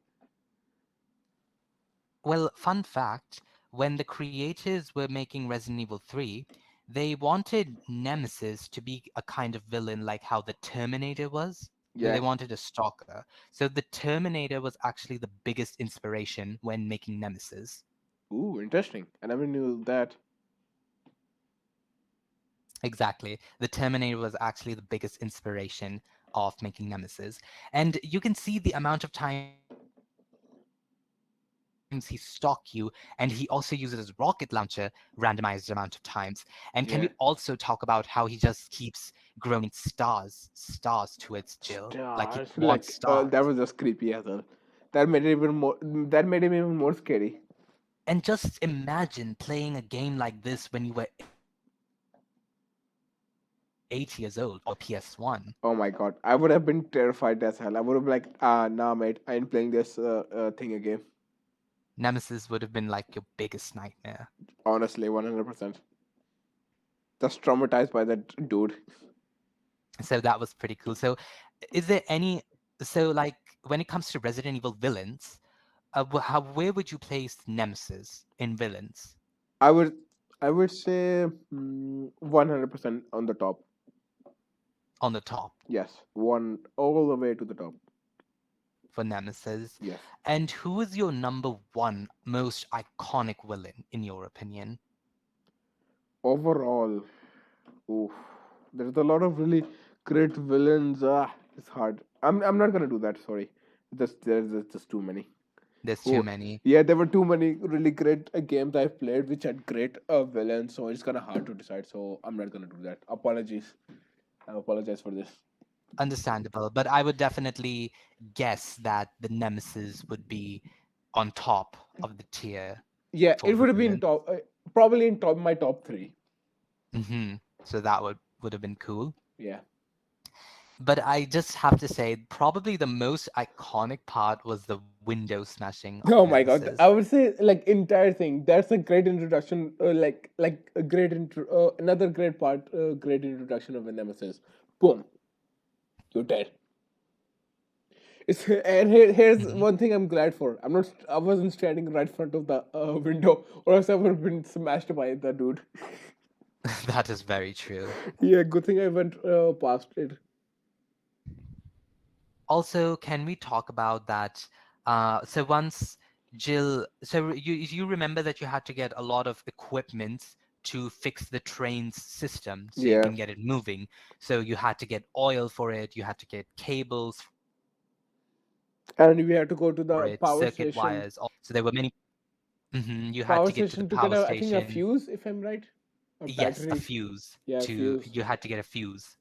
Well, fun fact, when the creators were making Resident Evil 3, they wanted Nemesis to be a kind of villain like how the Terminator was. They
Yeah.
wanted a stalker. So the Terminator was actually the biggest inspiration when making Nemesis.
Ooh, interesting. I never knew that.
Exactly. The Terminator was actually the biggest inspiration of making Nemesis. And you can see the amount of times he stalk you, and he also uses his rocket launcher randomized amount of times. And can we also talk about how he
Yeah.
just keeps growing stars towards Jill? Like he wants
Stars.
stars.
That was just creepy as well. That made it even more. That made him even more scary.
And just imagine playing a game like this when you were 8 or 9 years old. 8 years old or PS1.
Oh my god, I would have been terrified as hell. I would have been like, nah, mate, I ain't playing this thing again.
Nemesis would have been like your biggest nightmare.
Honestly, 100%. Just traumatized by that dude.
So that was pretty cool. So is there any so like when it comes to Resident Evil villains, where would you place Nemesis in villains?
I would, I would say 100% on the top.
On the top
Yes, one all the way to the top.
for Nemesis.
Yes.
And who is your number one most iconic villain in your opinion?
Overall, oof, there's a lot of really great villains. It's hard. I'm not gonna do that. Sorry, there's just too many.
There's too
Oh,
many.
yeah, there were too many really great games I've played which had great villains, so it's kind of hard to decide. So I'm not gonna do that. Apologies. I apologize for this.
Understandable, but I would definitely guess that the Nemesis would be on top of the tier
Yeah,
for
it would have been
villain.
top, probably in top my top three.
So that would have been cool.
Yeah.
But I just have to say, probably the most iconic part was the window smashing of
Oh my god,
Nemesis.
I would say like entire thing. That's a great introduction. Like a great intro. Another great part. Great introduction of a nemesis. Boom, you're dead. It's and here's
Mhm.
one thing I'm glad for. I'm not. I wasn't standing right in front of the window, or else I would have been smashed by the dude.
That is very true.
Yeah, good thing I went past it.
Also, can we talk about that? So once Jill, so you remember that you had to get a lot of equipment to fix the train's system so you
Yeah,
can get it moving. So you had to get oil for it, you had to get cables for it, circuit wires.
and we had to go to the
So there were many. You had to get to the
power
power
station to get a, I
station.
think, a fuse, if I'm right, a
Yes, a
battery.
fuse.
Yeah, fuse.
You had to get a fuse.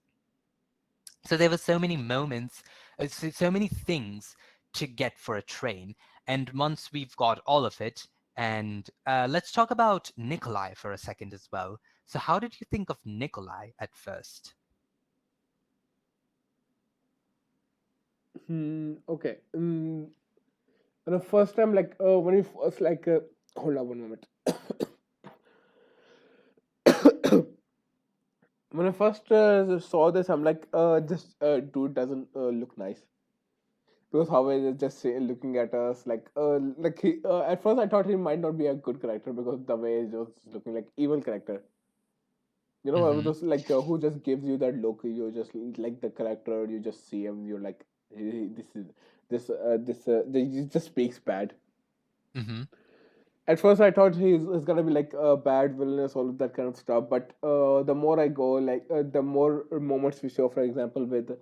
So there were so many moments, so many things to get for a train. And once we've got all of it, and let's talk about Nikolai for a second as well. So how did you think of Nikolai at first?
Okay. And the first time, like when we first hold on one moment. When I first saw this, I'm like, this dude doesn't look nice. Because how he is just looking at us, like he. At first, I thought he might not be a good character because the way he's just looking like evil character. You know, I was
Mm-hmm.
just like who just gives you that look. You just like the character. You just see him. You're like, this is he just speaks bad.
Mm-hmm.
At first, I thought he's gonna be like a bad villainous, all of that kind of stuff. But the more I go, the more moments we show, for example, with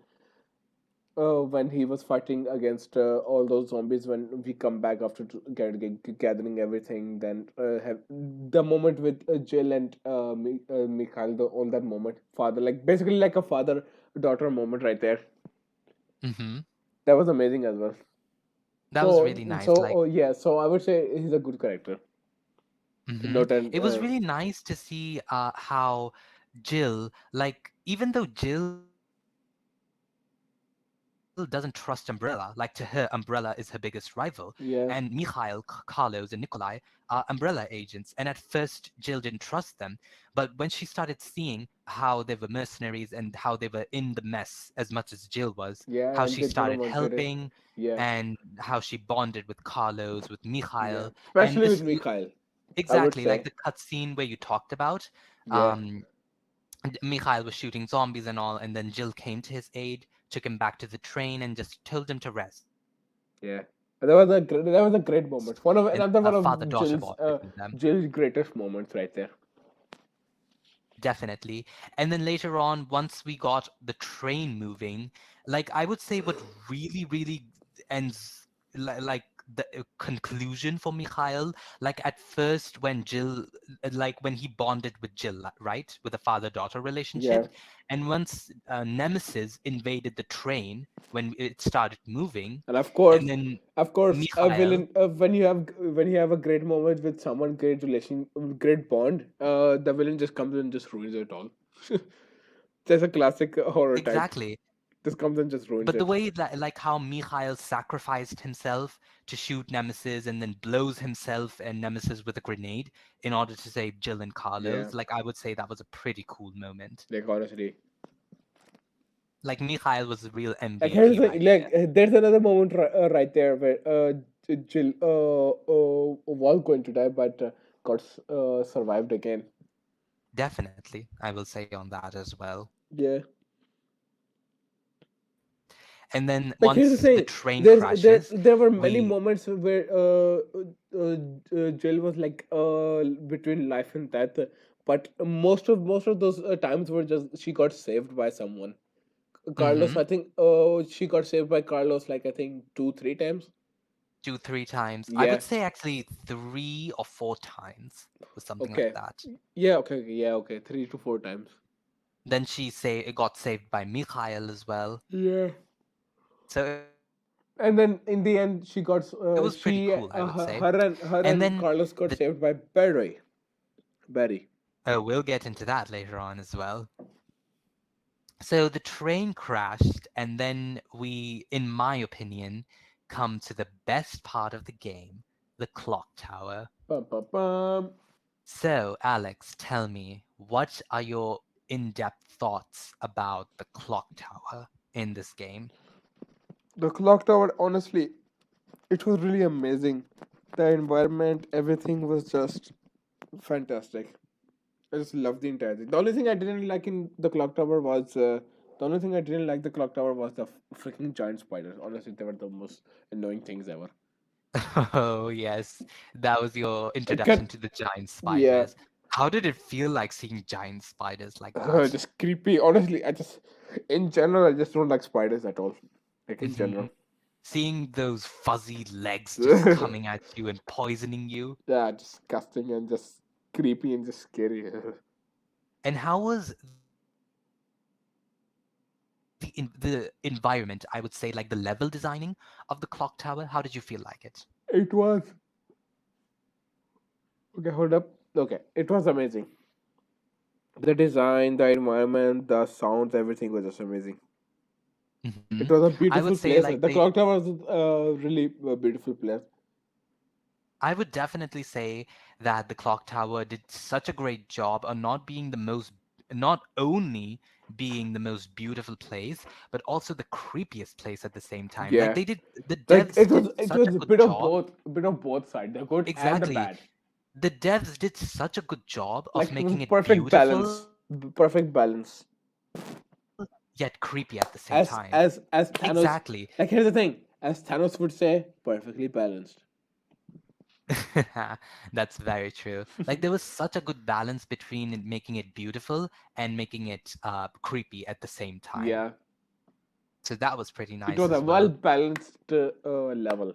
when he was fighting against all those zombies, when we come back after gathering everything, then have the moment with Jill and Mikhail, all that moment, father, like basically like a father daughter moment right there.
Mm-hmm.
That was amazing as well.
That was really nice. Like,
Yeah, so I would say he's a good character.
mm-hmm.
Not an
It was really nice to see how Jill, like, even though Jill doesn't trust Umbrella, like to her, Umbrella is her biggest rival, and Mikhail, Carlos, and
yeah.
Nikolai are Umbrella agents. And at first, Jill didn't trust them, but when she started seeing how they were mercenaries and how they were in the mess as much as Jill was, how she
Yeah,
started
and they didn't
helping
wanted it.
and
Yeah,
how she bonded with Carlos, with Mikhail,
yeah.
and
Especially
this
with Mikhail, I
exactly
would
like the
say.
cutscene where you talked about.
Yeah,
Um, and Mikhail was shooting zombies and all, and then Jill came to his aid, took him back to the train, and just told him to rest.
yeah. That was a
And
great moment. One of
a
another one
father-daughter
of
bond between them.
Jill's greatest moments right there.
Definitely. And then later on, once we got the train moving, like I would say what really ends like the conclusion for Mikhail, like at first when Jill, like when he bonded with Jill, right? With a father-daughter
Yeah,
relationship. And once Nemesis invaded the train, when it started moving,
and
and then
of course, a
Mikhail,
villain when you have a great moment with someone, great relation, great bond. The villain just comes and just ruins it all. There's a classic horror type.
Exactly.
This comes and just ruins
But the
it.
way that, like how Mikhail sacrificed himself to shoot Nemesis and then blows himself and Nemesis with a grenade in order to save Jill and
Yeah,
Carlos, like I would say that was a pretty cool moment.
like honestly.
Like Mikhail was the real
Like here's
MVP
the thing,
right
like
there.
there's another moment right there where Jill was going to die, but got survived again.
Definitely, I will say on that as well.
Yeah.
And then
Like here's the
once the
thing,
train
there
crashes,
there were many
we
moments where Jill was like between life and death, but most of those times were just she got saved by someone. Carlos,
mhm,
I think she got saved by Carlos like I think 2-3 times.
2 3 times. I
Yeah.
would say actually 3 or 4 times or something like
Okay.
that.
Yeah. Okay. Yeah. Okay. 3 to 4 times.
Then she say got saved by Mikhail as well.
Yeah.
So
And then in the end, she got
it was pretty
she
cool, I would
her,
say.
her
And
and
then
Carlos got
the
saved by Barry. Barry.
we'll get into that later on as well. So the train crashed, and then we, in my opinion, come to the best part of the game, the clock tower.
Bum, bum, bum.
So, Alex, tell me, what are your in-depth thoughts about the clock tower in this game?
The clock tower, honestly, it was really amazing. The environment, everything was just fantastic. I just loved the entire thing. The only thing I didn't like in the clock tower was the only thing I didn't like the clock tower was the freaking giant spiders. Honestly, they were the most annoying things ever.
Oh, yes, that was your
I
introduction
kept
to the giant
yeah,
spiders. How did it feel like seeing giant spiders like that?
just creepy. Honestly, I just in general I just don't like spiders at all. Like in
Hmm.
general.
Seeing those fuzzy legs just coming at you and poisoning you.
Yeah, disgusting and just creepy and just scary.
And how was the environment, I would say, like the level designing of the clock tower? How did you feel like it?
It was okay. Hold up. Okay, it was amazing. The design, the environment, the sounds, everything was just amazing.
Hmm.
It was a
I would
beautiful
say
place.
like
The clock tower was a really beautiful place.
I would definitely say that the clock tower did such a great job on not being the most, not only being the most beautiful place, but also the creepiest place at the same time. Like
Yeah,
they did, the
like
devs did
it
such a
was
good job.
a bit of both sides, the good and the
Exactly.
bad.
The devs did such a good job of
Like it was
making it
perfect balance,
beautiful
perfect balance.
yet creepy at the same time.
As Thanos,
Exactly.
like here's the thing, as Thanos would say, perfectly balanced.
That's very true. Like there was such a good balance between making it beautiful and making it creepy at the same time.
Yeah,
So that was pretty
it
nice
was a
as
well
well.
balanced level.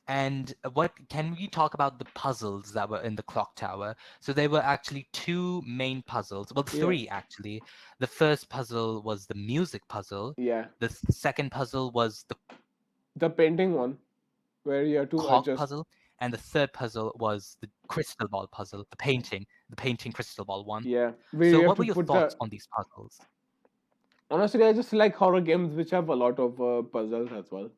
And what can we talk about the puzzles that were in the clock tower? So there were actually two main puzzles. Well,
Yeah,
three actually. The first puzzle was the music puzzle.
yeah.
The second puzzle was the
The painting one where you have to
cog
adjust.
puzzle, and the third puzzle was the crystal ball puzzle, the painting crystal ball one.
Yeah, where
So
you have
what
to
were your
put the.
thoughts on these puzzles?
Honestly, I just like horror games which have a lot of puzzles as well.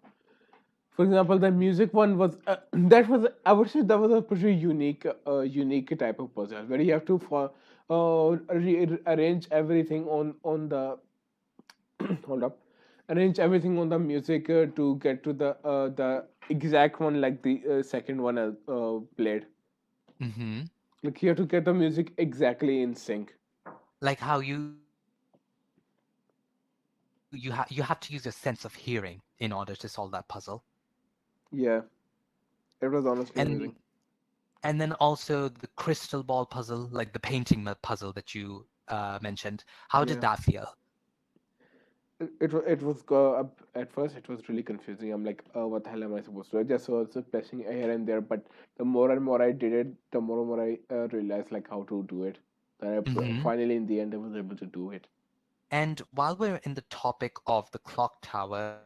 For example, the music one was that was I would say that was a pretty unique type of puzzle where you have to arrange everything on the hold up, arrange everything on the music to get to the exact one like the second one played.
Hmm.
Like you have to get the music exactly in sync.
Like how you have to use your sense of hearing in order to solve that puzzle.
Yeah, it was honestly
And
amazing.
then also the crystal ball puzzle, like the painting puzzle that you mentioned. How did
Yeah.
that feel?
It was at first it was really confusing. I'm like, what the hell am I supposed to do? I just was pressing here and there, but the more and more I did it, the more and more I realized like how to do it. And
Hmm.
finally, in the end, I was able to do it.
And while we're in the topic of the clock tower,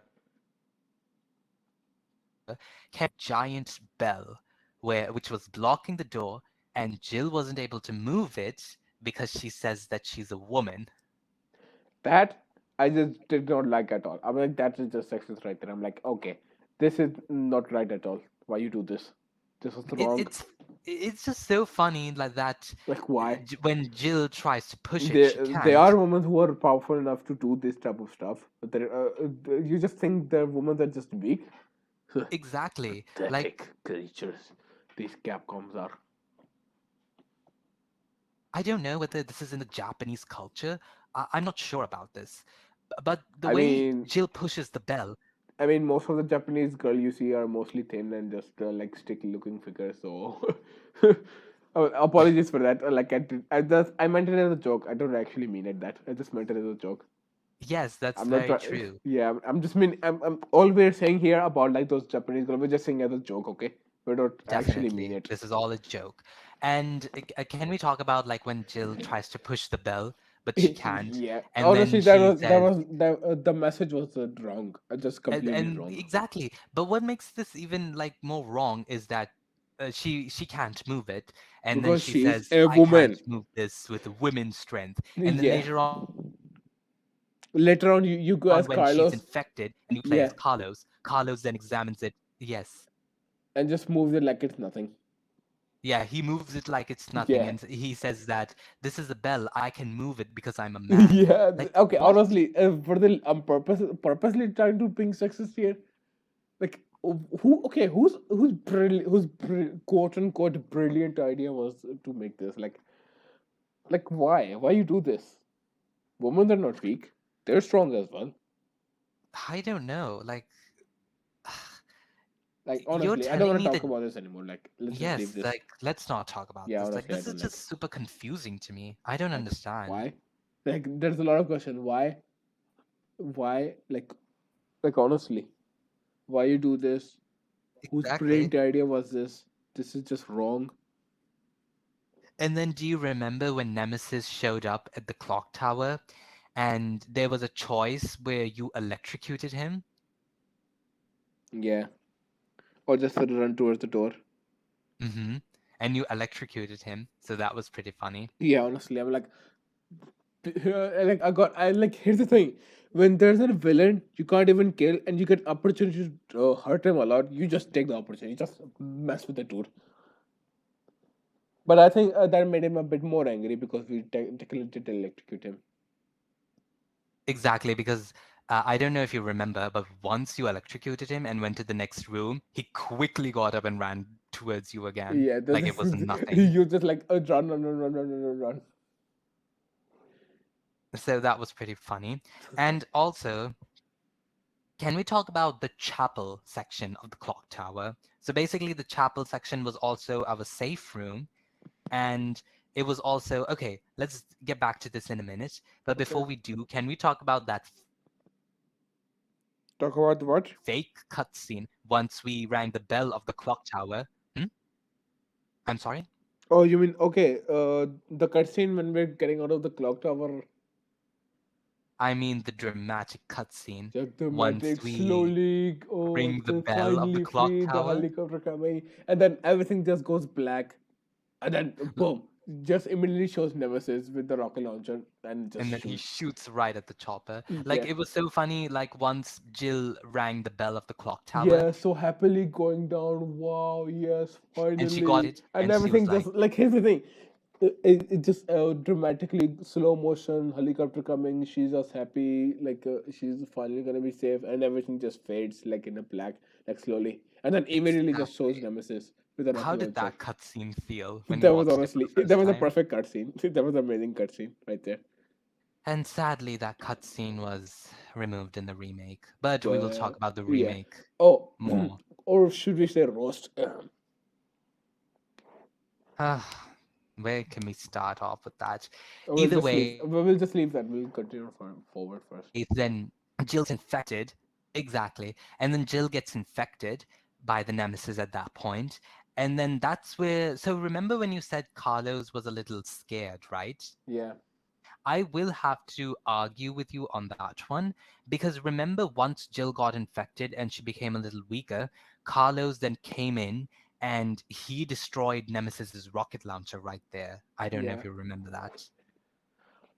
kept giant bell which was blocking the door, and Jill wasn't able to move it because she says that she's a woman.
That I just did not like at all. I'm like, that is just sexist right there. I'm like, okay, this is not right at all. Why you do this? This is
It,
wrong.
it's it's just so funny like that.
Like, why?
When Jill tries to push it, she
There
can't.
are women who are powerful enough to do this type of stuff. But you just think the women are just weak.
Exactly. Like,
Pathetic creatures. These Capcoms are.
I don't know whether this is in the Japanese culture. I'm not sure about this. But the
I
way
mean,
Jill pushes the bell,
most of the Japanese girl you see are mostly thin and just like sticky-looking figures. So, apologies for that. Like I meant it as a joke. I don't actually mean it that. I just meant it as a joke.
yes, that's
I'm not
very
trying.
true.
Yeah, I'm just mean. I'm all we're saying here about like those Japanese girls. We're just saying as a joke, okay? We don't actually mean
Definitely.
it.
This is all a joke. And can we talk about like when Jill tries to push the bell, but she can't,
Yeah,
and then
honestly, that
she
was
says,
the message was wrong. Just completely
and
wrong.
exactly. But what makes this even like more wrong is that she can't move it, and then
Because
she
she's
says,
a
"I can't
woman.
move this with women's strength." And then
Yeah.
later on,
Later on, you go
when
as
she's
Carlos.
infected and you play as
Yeah,
Carlos, Carlos then examines it. Yes.
and just moves it like it's nothing.
Yeah, he moves it like it's nothing,
Yeah.
and he says that this is a bell. I can move it because I'm a man.
Yeah.
Like
Okay.
what?
Honestly, for the purposely trying to bring sexist here. Like, who? Okay, quote unquote brilliant idea was to make this? Like why? Why you do this? Women are not weak. They're strong as well.
I don't know. Like
Like
you're
honestly, I don't
telling
want to
me
talk
that
about this anymore. Like, let's just leave
yes,
this.
like let's not talk about
Yeah,
this. Like
honestly, I
this is
don't like.
just super confusing to me. I don't
Like,
understand.
why? Like, there's a lot of question. Why? Why? Like honestly, why you do this? Whose
Exactly.
brilliant idea was this? This is just wrong.
And then do you remember when Nemesis showed up at the clock tower and there was a choice where you electrocuted him?
Yeah, or just run towards the door.
Mm-hmm. And you electrocuted him, so that was pretty funny.
Yeah, honestly, I'm like, I like. Here's the thing: when there's a villain, you can't even kill, and you get opportunity to hurt him a lot. You just take the opportunity, just mess with the dude. But I think that made him a bit more angry because we technically did electrocute him.
Exactly, because I don't know if you remember, but once you electrocuted him and went to the next room, he quickly got up and ran towards you again,
Yeah,
like it
this
was
is
nothing.
you just like run, run, run, run, run, run, run, run.
So that was pretty funny.
It's
And
like,
also, can we talk about the chapel section of the clock tower? So basically, the chapel section was also our safe room, and it was also okay. Let's get back to this in a minute. But
okay.
before we do, can we talk about that
Talk about what?
fake cutscene once we rang the bell of the clock tower? Hmm? I'm sorry.
Oh, you mean okay? The cutscene when we're getting out of the clock tower.
I mean the dramatic cutscene
Just the
once
magic
we
slowly. Oh,
ring the
they
bell of the
finally
clock
free the
tower.
helicopter coming, and then everything just goes black, and then boom, just immediately shows Nemesis with the rocket launcher and just
And then he
shoots.
shoots right at the chopper. Like
Yeah.
it was so funny. Like once Jill rang the bell of the clock tower,
Yeah, so happily going down. Wow, yes,
and she got
finally.
it,
And
and she was
everything
like,
just like here's the thing. It just dramatically slow motion helicopter coming. She's just happy, like she's finally gonna be safe, and everything just fades like in a black, like slowly, and then immediately just shows
exactly.
Nemesis with a
How
rocket
did
launcher.
that cutscene feel when you
That was
watched it for
honestly
the
that
first
was a
time?
perfect cutscene. That was an amazing cutscene right there.
And sadly, that cutscene was removed in the remake. But we will talk
But
about the
yeah.
remake
Oh,
more.
or should we say roast?
Where can we start off with that?
We'll
Either
just leave.
way,
We'll just leave that. We'll continue forward first.
then Jill's infected. Exactly. And then Jill gets infected by the Nemesis at that point. And then that's where. So remember when you said Carlos was a little scared, right?
Yeah.
I will have to argue with you on that one because remember once Jill got infected and she became a little weaker, Carlos then came in and he destroyed Nemesis's rocket launcher right there. I don't know
Yeah.
if you remember that.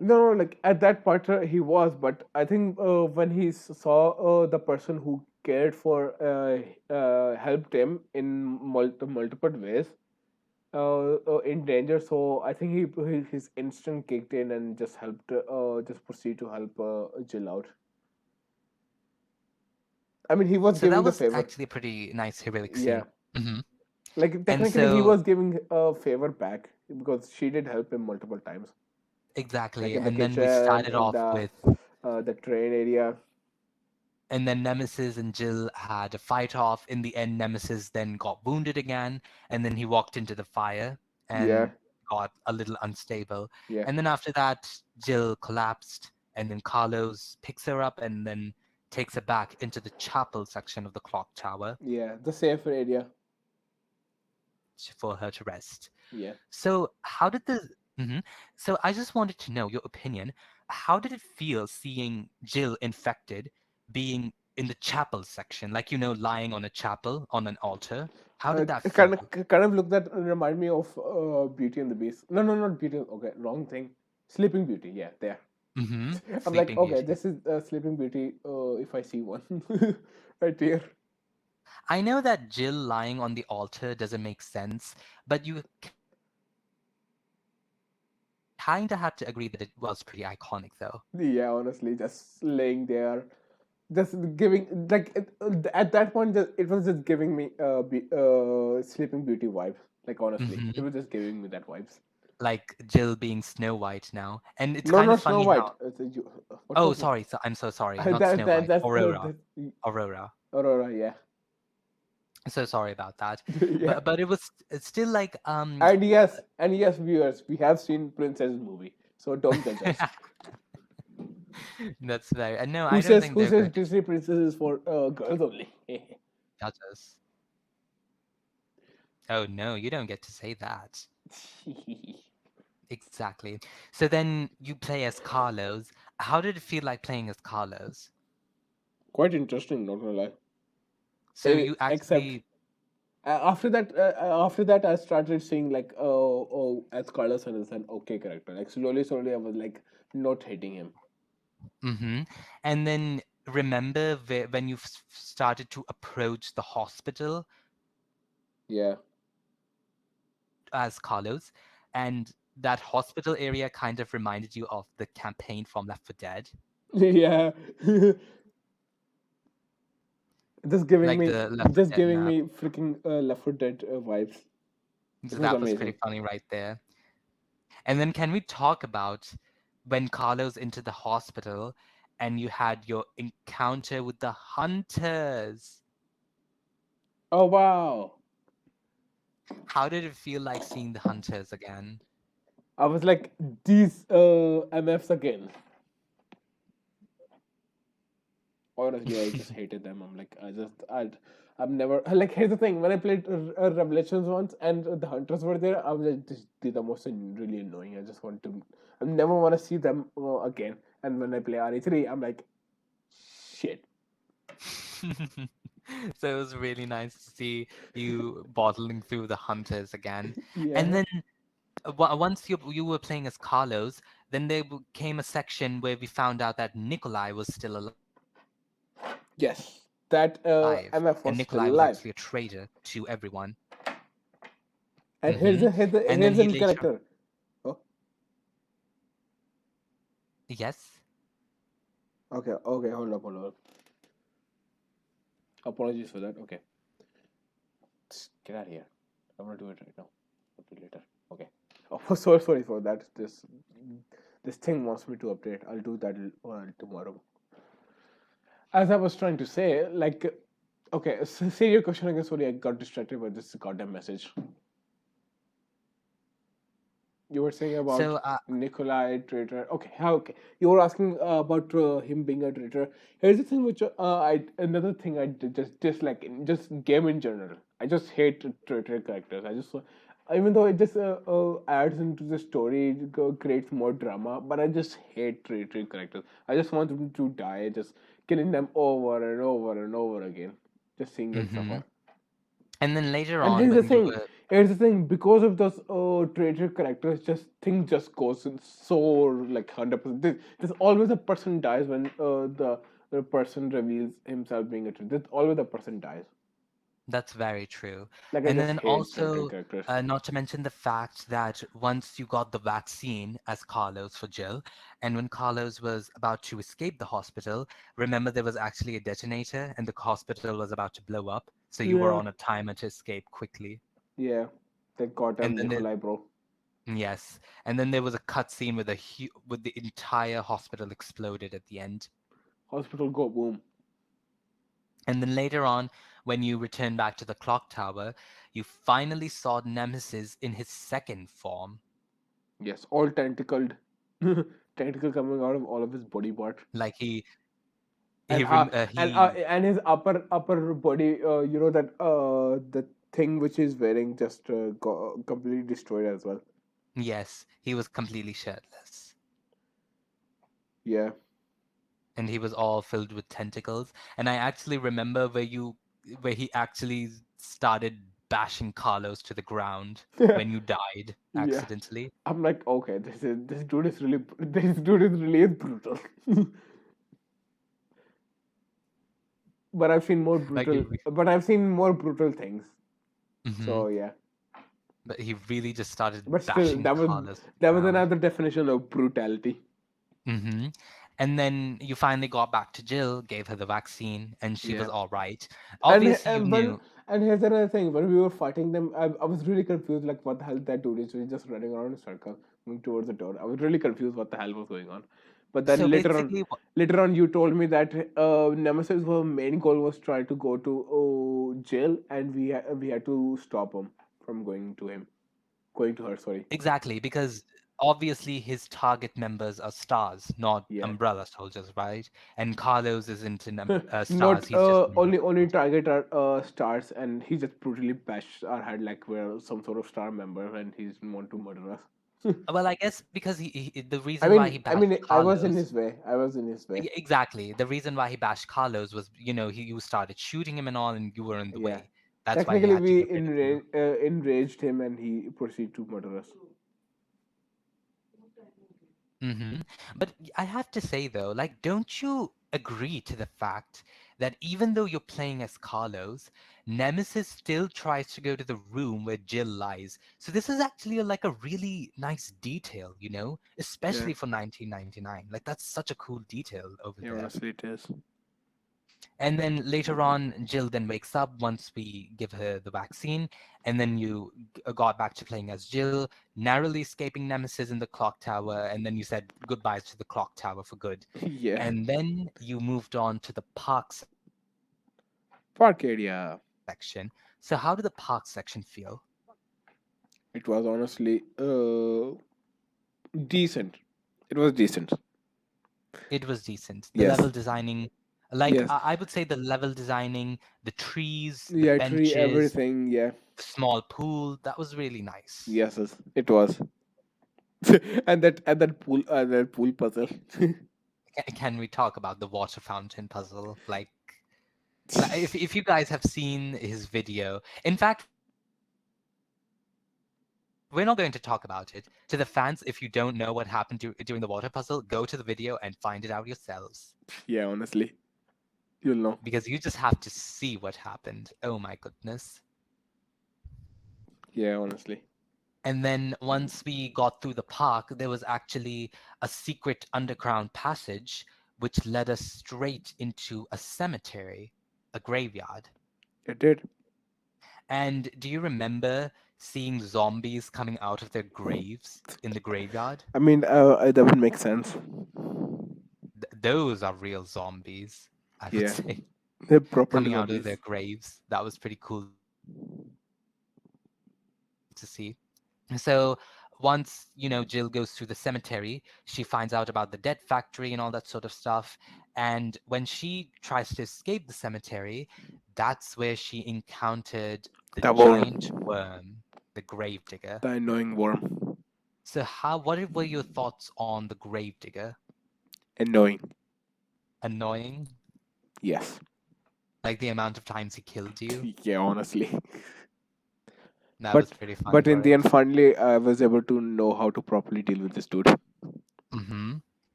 No, like at that point he was, but I think when he saw the person who cared for helped him in multiple ways in danger, so I think his instinct kicked in and just helped, just proceed to help Jill out. I mean, he was
So
giving
that
the
was
favor.
actually a pretty nice heroic
Yeah,
scene. Hmm.
like
And
technically he
so
was giving a favor back because she did help him multiple times, like
exactly,
in the
and then we
kitchen,
started
in
off with,
the train area.
and then Nemesis and Jill had a fight off. In the end, Nemesis then got wounded again, and then he walked into the fire
Yeah,
and got a little unstable.
yeah,
And then after that, Jill collapsed, and then Carlos picks her up and then takes her back into the chapel section of the clock tower
yeah. The safe area.
for her to rest.
Yeah.
So, how did the. Mhm. So, I just wanted to know your opinion. How did it feel seeing Jill infected being in the chapel section, like, lying on a chapel, on an altar? How did that feel?
Kind of look that remind me of Beauty and the Beast. No, no, not Beauty. Okay, wrong thing. Sleeping Beauty. Yeah, there.
Mm-hmm.
I'm like,
Sleeping
okay,
Beauty.
this is Sleeping Beauty. If I see one right here.
I know that Jill lying on the altar doesn't make sense, but you kind of had to agree that it was pretty iconic, though.
Yeah, honestly, just laying there, just giving like at that point, it was just giving me Sleeping Beauty vibes. Like honestly, it
Mm-hmm.
was just giving me that vibes.
Like Jill being Snow White now. And it's
No,
kind of
not Snow
funny
White.
how.
What
Oh,
was it?
sorry. So I'm so sorry. Not Snow
That
White.
that's
Aurora.
that,
Aurora.
Aurora. Yeah,
So sorry about that.
yeah.
But it was it's still like
And yes, viewers, we have seen Princess movie, so don't judge us.
that's very no, I don't think
Who
they're
says
going to
Disney Princess is for girls only?
judge us. Oh no, you don't get to say that. Exactly. So then you play as Carlos. How did it feel like playing as Carlos?
Quite interesting, not gonna lie.
So you
Except
actually
after that, I started seeing like, as Carlos is an okay character. Like slowly, I was like not hating him.
mm-hmm. And then remember when you started to approach the hospital
Yeah,
as Carlos, and that hospital area kind of reminded you of the campaign from Left 4 Dead,
yeah. just giving
like
me,
the Left 4 Dead map.
freaking Left 4 Dead vibes. It
So
was
that was
amazing.
pretty funny right there. And then can we talk about when Carlos into the hospital and you had your encounter with the hunters?
Oh wow!
How did it feel like seeing the hunters again?
I was like, these MFs again. Honestly, I just hated them. I'm like, I've never like. Here's the thing: when I played Revelations once and the hunters were there, I was like, these are most really annoying. I just want to, I never want to see them again. And when I play RE3, I'm like, shit.
So it was really nice to see you bottling through the hunters again. And
Yeah.
then once you were playing as Carlos, then there came a section where we found out that Nikolai was still
Yes. That
alive,
MF
and
was still
Nikolai was
alive.
actually a traitor to everyone.
And
Hmm. And then
here's
he
a
later,
character. Oh,
yes.
okay, hold up. Apologies for that. Okay. Get out of here. I'm gonna do it right now. I'll do it later. Okay. Oh, sorry for that. This thing wants me to update. I'll do that tomorrow. As I was trying to say, like, okay, say your question again. Sorry, I got distracted by this goddamn message. You were saying about
So
Nikolai traitor. Okay, okay. You were asking about him being a traitor. Here's the thing, which I another thing I just dislike in just game in general. I just hate traitor characters. I just even though it just adds into the story, creates more drama, but I just hate traitor characters. I just want them to die, just killing them over and over and over again, just seeing them
hmm
suffer.
and then later
And
on
here's the
when you
thing.
were
Here's the thing, because of those traitor characters, things just goes in so like 100%. There's always a person dies when the person reveals himself being a traitor. There's always a person dies.
That's very true.
Like, I
And
just
then
hate traitor
also,
characters.
not to mention the fact that once you got the vaccine as Carlos for Jill, and when Carlos was about to escape the hospital, remember there was actually a detonator and the hospital was about to blow up. So you were
Yeah.
on a timer to escape quickly.
Yeah. Thank God
And
I'm
then there,
Nikolai, bro.
yes, and then there was a cutscene with with the entire hospital exploded at the end.
Hospital go boom.
And then later on, when you return back to the clock tower, you finally saw Nemesis in his second form.
Yes, all tentacled. Tentacle coming out of all of his body parts.
Like
And and his upper body, that the thing which he's wearing just got completely destroyed as well.
yes, he was completely shirtless.
Yeah.
And he was all filled with tentacles. And I actually remember where he actually started bashing Carlos to the ground when you died
Yeah.
accidentally.
I'm like, okay, this dude is really this dude is really brutal. But I've seen more
Like
brutal. But I've seen more brutal things.
hmm
So yeah.
But he really just started
But still,
bashing Carlos to the
that was
ground.
another definition of brutality.
hmm And then you finally got back to Jill, gave her the vaccine, and she
Yeah.
was all right.
And
Obviously, you
and when
knew.
and here's another thing. When we were fighting them, I was really confused. Like, what the hell that dude is? He's just running around in a circle, moving towards the door. I was really confused what the hell was going on. But
So
then
basically,
later on, you told me that Nemesis' main goal was try to go to jail, and we had to stop him from going to her. Sorry.
exactly, because obviously his target members are stars, not
Yeah.
Umbrella soldiers, right? And Carlos isn't in stars;
Not
he's just Umbrella
only
soldiers.
target our stars, and he just brutally bashed our head like we're some sort of star member, and he's want to murder us.
Well, I guess because the reason why he bashed
I was in
Carlos.
his way. I was in his way.
Exactly. The reason why he bashed Carlos was, you started shooting him and all, and you were in the
Yeah.
way. That's why he
Technically,
had to
we
get rid of you.
enraged him, and he proceeded to murder us.
hmm But I have to say though, like, don't you agree to the fact that even though you're playing as Carlos, Nemesis still tries to go to the room where Jill lies. So this is actually like a really nice detail,
Yeah.
especially for 1999. Like that's such a cool detail over
Yeah.
there.
Honestly, it is.
And then later on, Jill then wakes up once we give her the vaccine, and then you got back to playing as Jill, narrowly escaping Nemesis in the clock tower, and then you said goodbyes to the clock tower for good.
Yeah.
And then you moved on to the park
Park area.
section. So how did the park section feel?
It was honestly decent. It was decent.
It was decent. The
Yes.
level designing, like
Yes.
I would say the level designing, the trees, the
Yeah. Tree.
benches,
Everything. Yeah.
the small pool, that was really nice.
Yes. Yes, it was. And that pool puzzle.
Can we talk about the water fountain puzzle? Like if you guys have seen his video, in fact, we're not going to talk about it. To the fans, if you don't know what happened during the water puzzle, go to the video and find it out yourselves.
Yeah. Honestly, you'll know.
Because you just have to see what happened. Oh my goodness.
Yeah. Honestly.
And then once we got through the park, there was actually a secret underground passage which led us straight into a cemetery, a graveyard.
It did.
And do you remember seeing zombies coming out of their graves in the graveyard?
I mean, that would make sense.
Those are real zombies, I would
Yeah.
say,
They're proper
coming out of their
zombies.
graves. That was pretty cool to see. So once, Jill goes through the cemetery, she finds out about the dead factory and all that sort of stuff. And when she tries to escape the cemetery, that's where she encountered the
That
giant
worm.
worm, the gravedigger.
The annoying worm.
So what were your thoughts on the gravedigger?
Annoying.
Annoying?
Yes.
Like the amount of times he killed you?
Yeah. Honestly.
That
But
was pretty fun
but in
for
the
it.
end, finally, I was able to know how to properly deal with this dude.
Mm-hmm.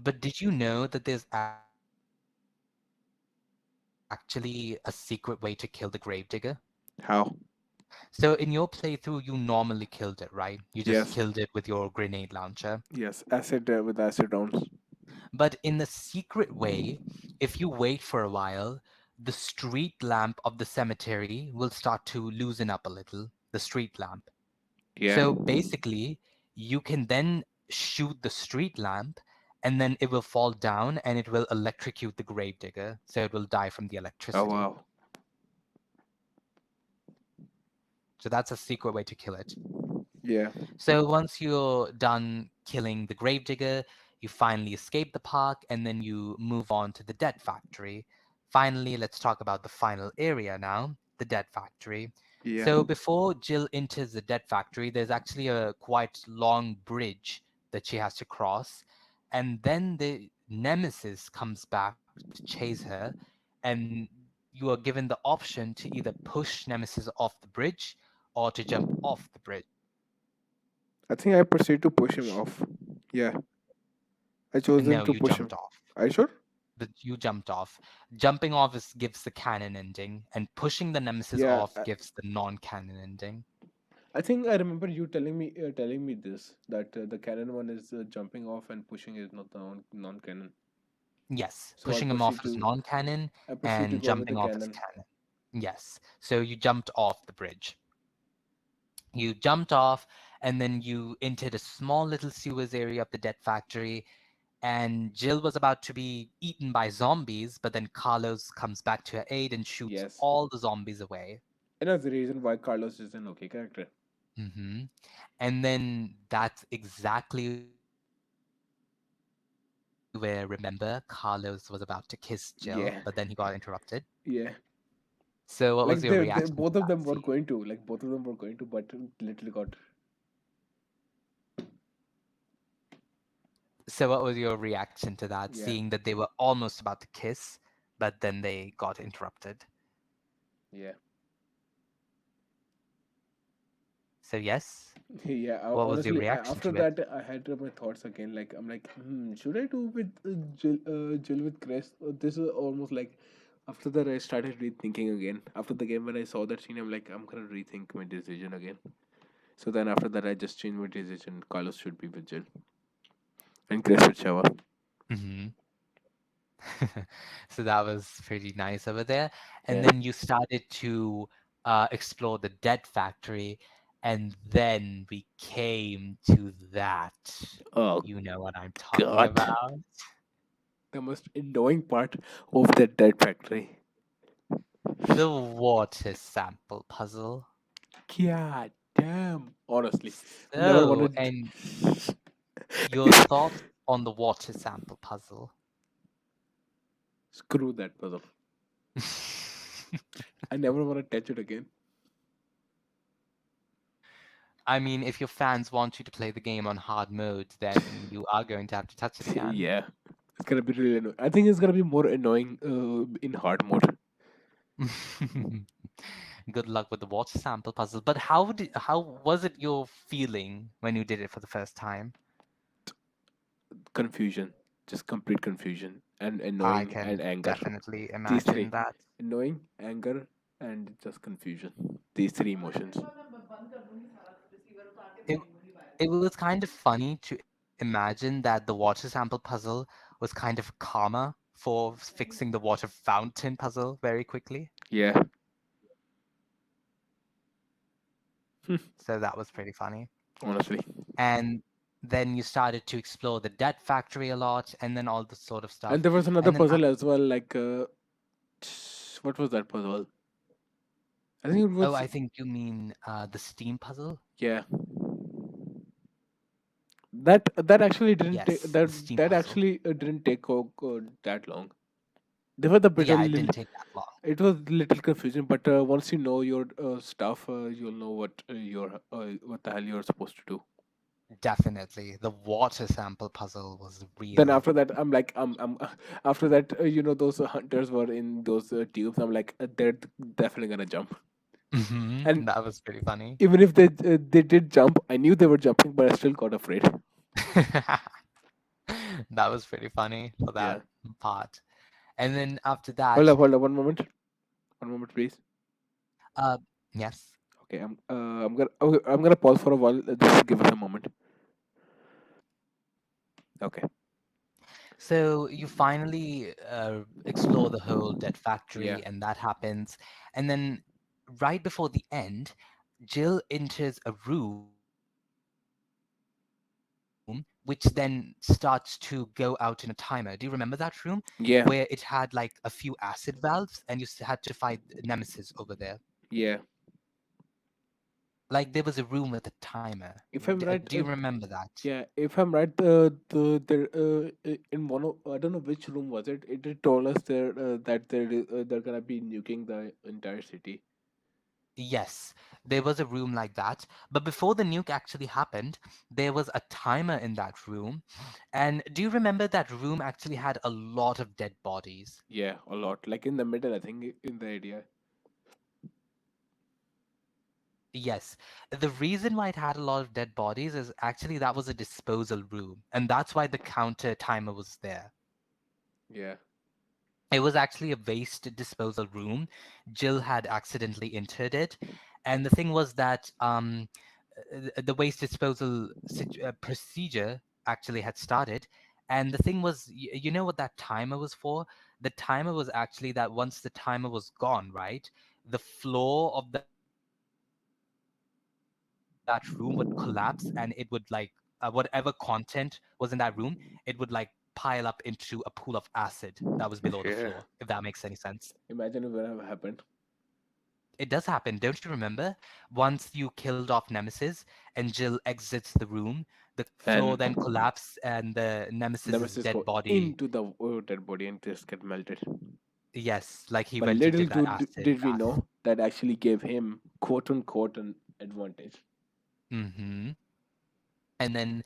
But did you know that there's actually a secret way to kill the gravedigger?
How?
So in your playthrough, you normally killed it, right? You just
Yes,
killed it with your grenade launcher.
yes. Acid with acid rounds.
But in the secret way, if you wait for a while, the street lamp of the cemetery will start to loosen up a little, the street lamp.
Yeah.
So basically, you can then shoot the street lamp and then it will fall down and it will electrocute the gravedigger. So it will die from the
Oh
electricity.
wow.
So that's a secret way to kill it.
Yeah.
So once you're done killing the gravedigger, you finally escape the park and then you move on to the dead factory. Finally, let's talk about the final area now, the dead factory.
Yeah.
So before Jill enters the dead factory, there's actually a quite long bridge that she has to cross. And then the nemesis comes back to chase her, and you are given the option to either push nemesis off the bridge or to jump off the bridge.
I think I proceed to push him off. Yeah. I chosen
No,
to
you
push him.
jumped off.
Are you sure?
You jumped off. Jumping off gives the canon ending, and pushing the nemesis
Yeah.
off gives the non-canon ending.
I think I remember you telling me this that the canon one is jumping off and pushing is not the non-canon.
Yes,
So
pushing him off is non-canon,
I proceed to
and
go with the
jumping off is
canon.
canon. Yes. So you jumped off the bridge. You jumped off, and then you entered a small little sewers area of the dead factory, and Jill was about to be eaten by zombies, but then Carlos comes back to her aid and shoots
Yes.
all the zombies away.
And that's the reason why Carlos is an okay character.
Hmm. And then that's exactly where, remember, Carlos was about to kiss Jill,
Yeah.
but then he got interrupted.
Yeah.
So what was
Like
your
they
reaction to
both of
that
them were
scene?
going to like both of them were going to, but literally got.
So what was your reaction to that,
Yeah.
seeing that they were almost about to kiss, but then they got interrupted?
Yeah.
So yes,
Yeah,
what was your
honestly,
reaction
after
to it?
that, I had my thoughts again. Like, I'm like, should I do with Jill with Chris? This is almost like after that, I started rethinking again. After the game, when I saw that scene, I'm like, I'm gonna rethink my decision again. So then after that, I just changed my decision. Carlos should be with Jill and Chris with Shava.
Hmm. So that was pretty nice over there. And
Yeah.
then you started to explore the dead factory, and then we came to that.
Oh
You know what I'm talking
God,
about?
the most annoying part of that dead factory.
The water sample puzzle.
God damn. Honestly, never
So,
wanted.
and your thoughts on the water sample puzzle?
Screw that puzzle. I never want to touch it again.
I mean, if your fans want you to play the game on hard mode, then you are going to have to touch it again.
Yeah, it's gonna be really annoying. I think it's gonna be more annoying in hard mode.
Good luck with the water sample puzzle. But how was it your feeling when you did it for the first time?
Confusion, just complete confusion, and
I
annoying and
can
anger.
definitely
These
imagine
three:
that.
annoying, anger, and just confusion. These three emotions.
It it was kind of funny to imagine that the water sample puzzle was kind of karma for fixing the water fountain puzzle very quickly.
Yeah,
So that was pretty funny.
honestly.
And then you started to explore the debt factory a lot, and then all this sort of
And
stuff.
there was another
And then
puzzle as well. Like, what was that puzzle? I think it
oh,
was.
I think you mean the Steam puzzle.
Yeah, that actually didn't take
Yes,
that
the Steam
that
puzzle.
actually didn't take that long. There was a bit of
Yeah, it didn't take that long.
it was little confusing, but once you know your stuff, you'll know what the hell you're supposed to do.
Definitely, the water sample puzzle was
Then
really.
after that, I'm like, after that, those hunters were in those tubes. I'm like, they're definitely gonna jump. And
That was pretty funny.
even if they did jump, I knew they were jumping, but I still got afraid.
That was pretty funny for
Yeah.
that part. And then after that,
Hold up, one moment, please.
uh, yes.
Okay, I'm gonna pause for a while. Just give us a moment. Okay.
So you finally explore the whole dead
Yeah.
factory, and that happens. And then right before the end, Jill enters a room which then starts to go out in a timer. Do you remember that room where it had like a
Yeah.
few acid valves and you had to fight Nemesis over there?
Yeah.
Like there was a room with a timer.
If I'm
Do
right,
you remember that?
yeah. If I'm right, in one of, I don't know which room was it. It told us there that they're gonna be nuking the entire city.
Yes, there was a room like that. But before the nuke actually happened, there was a timer in that room. And do you remember that room actually had a lot of dead bodies?
Yeah, a lot. Like in the middle, I think, in the area.
Yes. The reason why it had a lot of dead bodies is actually that was a disposal room. And that's why the counter timer was there.
Yeah.
It was actually a waste disposal room. Jill had accidentally entered it. And the thing was that the waste disposal procedure actually had started. And the thing was, you know what that timer was for? The timer was actually that once the timer was gone, right? The floor of that room would collapse and it would like whatever content was in that room, it would like pile up into a pool of acid that was below the floor, if that makes any
Yeah.
sense.
Imagine if that happened.
It does happen, don't you remember? Once you killed off Nemesis and Jill exits the room, the floor
And
then collapses and the Nemesis's
Nemesis
dead
go
body,
into the dead body and just get melted.
yes, like he
But
went into
little
that acid
did we
bath.
know that actually gave him quote unquote an advantage.
Hmm. And then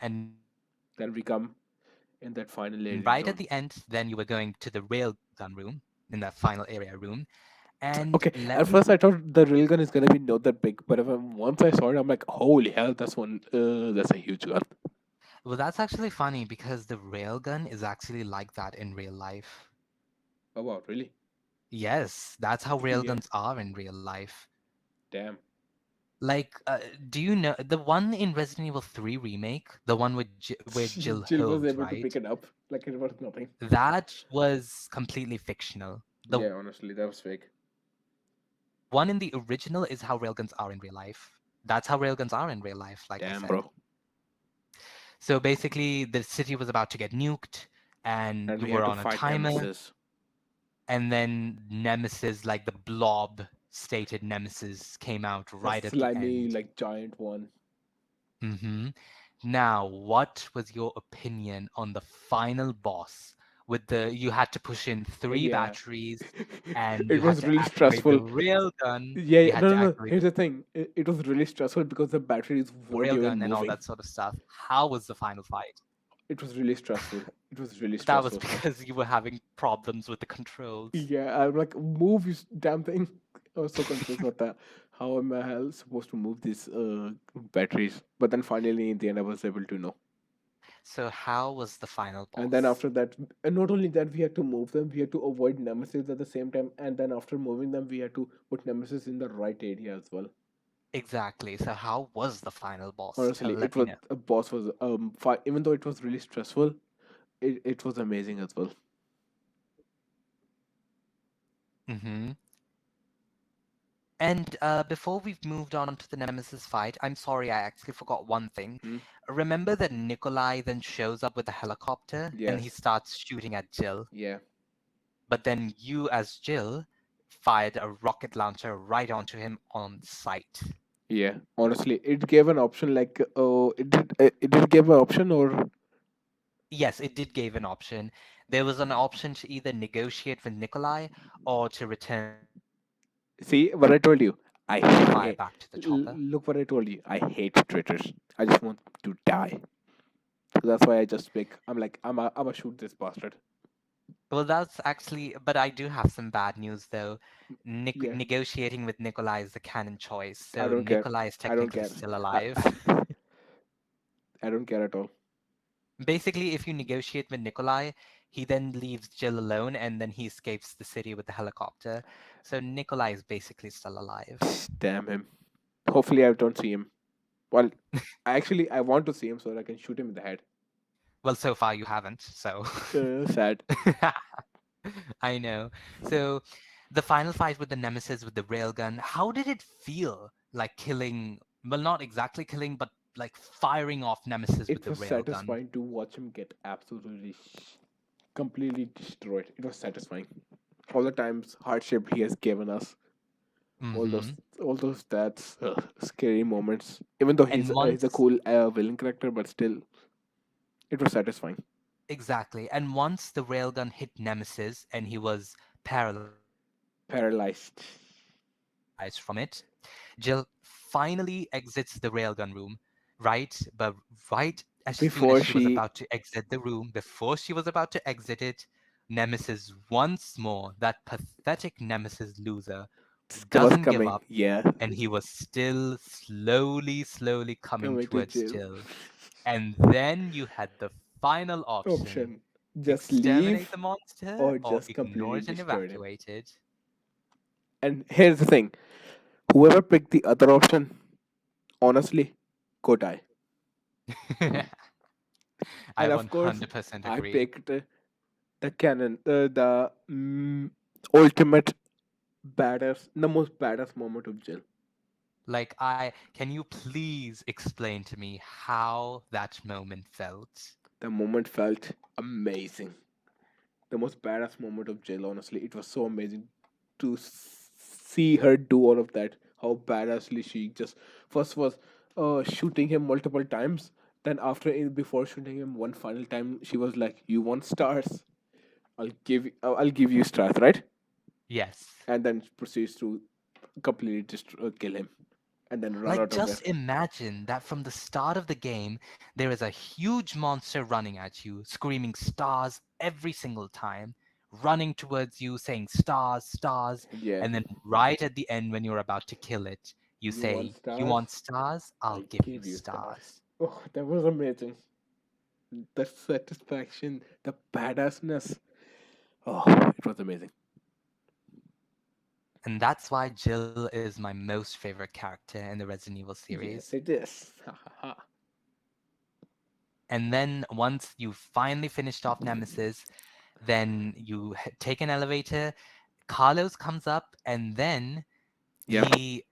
and right at the
Then we
end,
come
then you were going
in
to
that
the
final
rail
alien zone.
gun room, in that final area room. And let me
Okay, at first I thought the railgun is gonna be not that big, but once I saw it, I'm like, holy hell, that's a huge gun.
well, that's actually funny because the railgun is actually like that in real life.
Oh wow, really?
Yes, that's how
Yeah.
railguns are in real life.
Damn.
Like, do you know the one in Resident Evil 3 remake, the one with where Jill
Jill was
holds,
able to
right?
pick it up like it was nothing.
That was completely fictional. The
Yeah,
one in the
honestly, that was
original
fake.
is how railguns are in real life. That's how railguns are in real life, like I said.
Damn, bro.
So basically, the city was about to get nuked, and you
And we
were
had to
on a
fight
timer,
Nemesis.
and then Nemesis, like the blob stated Nemesis, came out
The
right at the
slimy,
end.
like giant one.
Hmm. Now, what was your opinion on the final boss? With the you had to push in three
Yeah.
batteries, and
It
you had
was
to
really
activate the
stressful.
rail gun.
Yeah,
You
yeah,
had to
no.
activate
Here's the thing. It was really stressful because the batteries
the
weren't
rail
even
gun and all
moving.
that sort of stuff. How was the final fight?
It was really stressful. It was really
That was
stressful.
because you were having problems with the controls.
Yeah, I'm like, move you damn thing. I was so confused with that. How am I hell supposed to move these batteries? But then finally, in the end, I was able to know.
So how was the final
And then
boss?
after that, and not only that, we had to move them, we had to avoid Nemesis at the same time. And then after moving them, we had to put Nemesis in the right area as well.
Exactly. So how was the final boss?
Honestly, it
Let me
was
know.
a boss was even though it was really stressful, it was amazing as well.
Hmm. And before we've moved on to the Nemesis fight, I'm sorry, I actually forgot one thing.
Hmm?
Remember that Nikolai then shows up with a helicopter and he
Yes.
starts shooting at Jill,
Yeah.
but then you, as Jill, fired a rocket launcher right onto him on sight.
Yeah. Honestly, it gave an option like oh, it did give an option or
Yes, it did give an option. There was an option to either negotiate with Nikolai or to return the chopper
see what I
and
told you.
fire back
I
to the
hate.
chopper.
Look what I told you. I hate traitors. I just want to die. So that's why I just pick. I'm like, I'm a shoot this bastard.
Well, that's actually, but I do have some bad news though.
Yeah,
Negotiating with Nikolai is the canon choice,
I
so
don't care.
Nikolai is
I don't
technically
care.
still
I,
alive.
I don't care at all.
Basically, if you negotiate with Nikolai, he then leaves Jill alone and then he escapes the city with the helicopter. So Nikolai is basically still alive.
Damn him. Hopefully, I don't see him. Well, I want to see him so that I can shoot him in the head.
Well, so far you haven't, so.
Sad.
I know. So the final fight with the Nemesis with the railgun, how did it feel like killing, well, not exactly killing, but like firing off Nemesis with
It
the
was
railgun?
satisfying to watch him get absolutely completely destroyed. It was satisfying. All the times hardship he has given us, all those
Mm-hmm.
all those stats, scary moments. Even though
And
he's a
once,
cool villain character, but still, it was satisfying.
exactly, and once the railgun hit Nemesis and he was
Paralyzed.
paralyzed from it, Jill finally exits the railgun room, right? But right as soon as
Before
she was
she,
about to exit the room, before she was about to exit it, Nemesis once more, that pathetic Nemesis loser,
was
doesn't give
coming,
up,
yeah,
and he was still slowly coming
coming to
towards
jail.
Jill. And then you had the final option:
Option: just
exterminate
leave
the monster
or
or
just
ignore
completely
it and
destroy him.
evacuate it.
And here's the thing: whoever picked the other option, honestly, go die.
I
And of course,
100%
I
agree.
picked the canon, the ultimate badass, the most badass moment of Jill.
Like, can you please explain to me how that moment felt?
The moment felt amazing. The most badass moment of Jill, honestly. It was so amazing to see her do all of that. How badassly she just first was shooting him multiple times. Then before shooting him one final time, she was like, "You want stars? I'll give you stars, right?"
Yes.
And then proceeds to completely just kill him, and then run
Like,
out of there.
just imagine that from the start of the game, there is a huge monster running at you, screaming stars every single time, running towards you, saying stars, stars,
Yeah,
and then right at the end, when you're about to kill it, you
you want
say, "You
stars?
want stars? I'll
I'll
give you
give you stars.
stars."
Oh, that was amazing. The satisfaction, the badassness. Oh, it was amazing.
And that's why Jill is my most favorite character in the Resident Evil series.
Yes, it is. Ha, ha, ha.
And then once you've finally finished off Nemesis, then you take an elevator. Carlos comes up, and then
Yeah.
he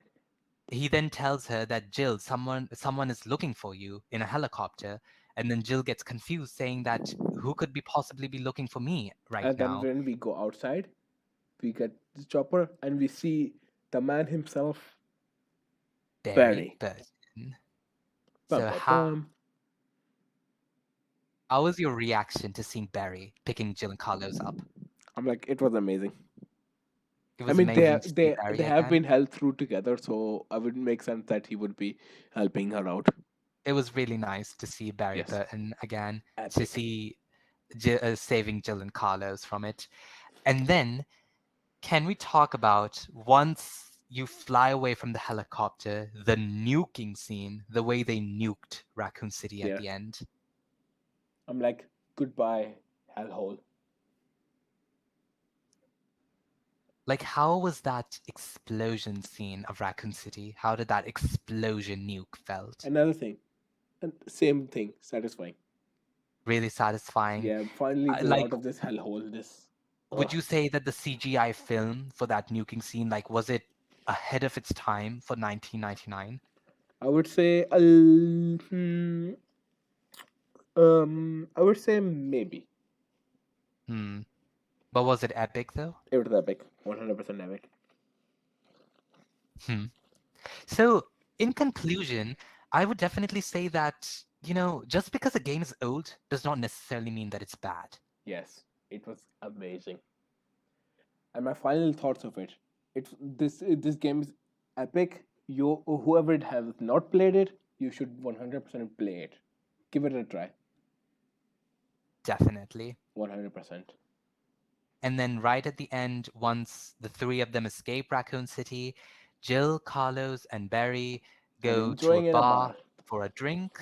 he then tells her that Jill, someone is looking for you in a helicopter. And then Jill gets confused, saying that who could be possibly be looking for me right
And then
now?
when we go outside, we get the chopper and we see the man himself,
Barry
Barry.
Burton.
Bum,
So
bum, bum.
how was your reaction to seeing Barry picking Jill and Carlos up?
I'm like, it was amazing.
It
I
was
mean,
amazing to see
they
Barry
have
again.
been held through together, so I would make sense that he would be helping her out.
It was really nice to see Barry
Yes,
Burton again, to
epic.
see saving Jill and Carlos from it. And then, can we talk about once you fly away from the helicopter, the nuking scene, the way they nuked Raccoon City at
Yeah,
the end?
I'm like, goodbye, hellhole.
Like, how was that explosion scene of Raccoon City? How did that explosion nuke felt?
Another thing, and same thing, satisfying.
Really satisfying.
Yeah, finally go
Like,
out of this hellhole. This,
would
ugh.
you say that the CGI film for that nuking scene, like, was it ahead of its time for 1999?
I would say, I would say maybe.
Hmm. But was it epic though?
It was epic, 100% epic.
Hmm. So, in conclusion, I would definitely say that, just because a game is old does not necessarily mean that it's bad.
Yes, it was amazing. And my final thoughts of it, this game is epic. You whoever it has not played it, you should 100% play it. Give it a try,
Definitely.
100%.
And then right at the end, once the three of them escape Raccoon City, Jill, Carlos, and Barry
And
go to a
enjoying in a
bar
bar
for a drink.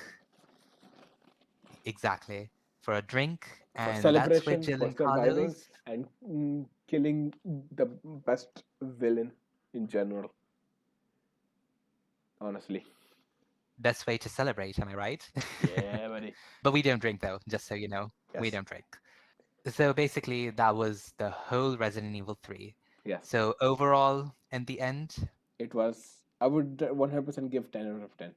Exactly. For a drink.
for
And that's where
celebration,
Jill
for
and
surviving,
Carlos,
and killing the best villain in general. Honestly,
best way to celebrate, am I right?
yeah, buddy.
But we don't drink though, just so you know. We
Yes,
don't drink. So basically, that was the whole Resident Evil 3.
yes.
So overall, in the end,
It was. I would 100% give 10 out of 10.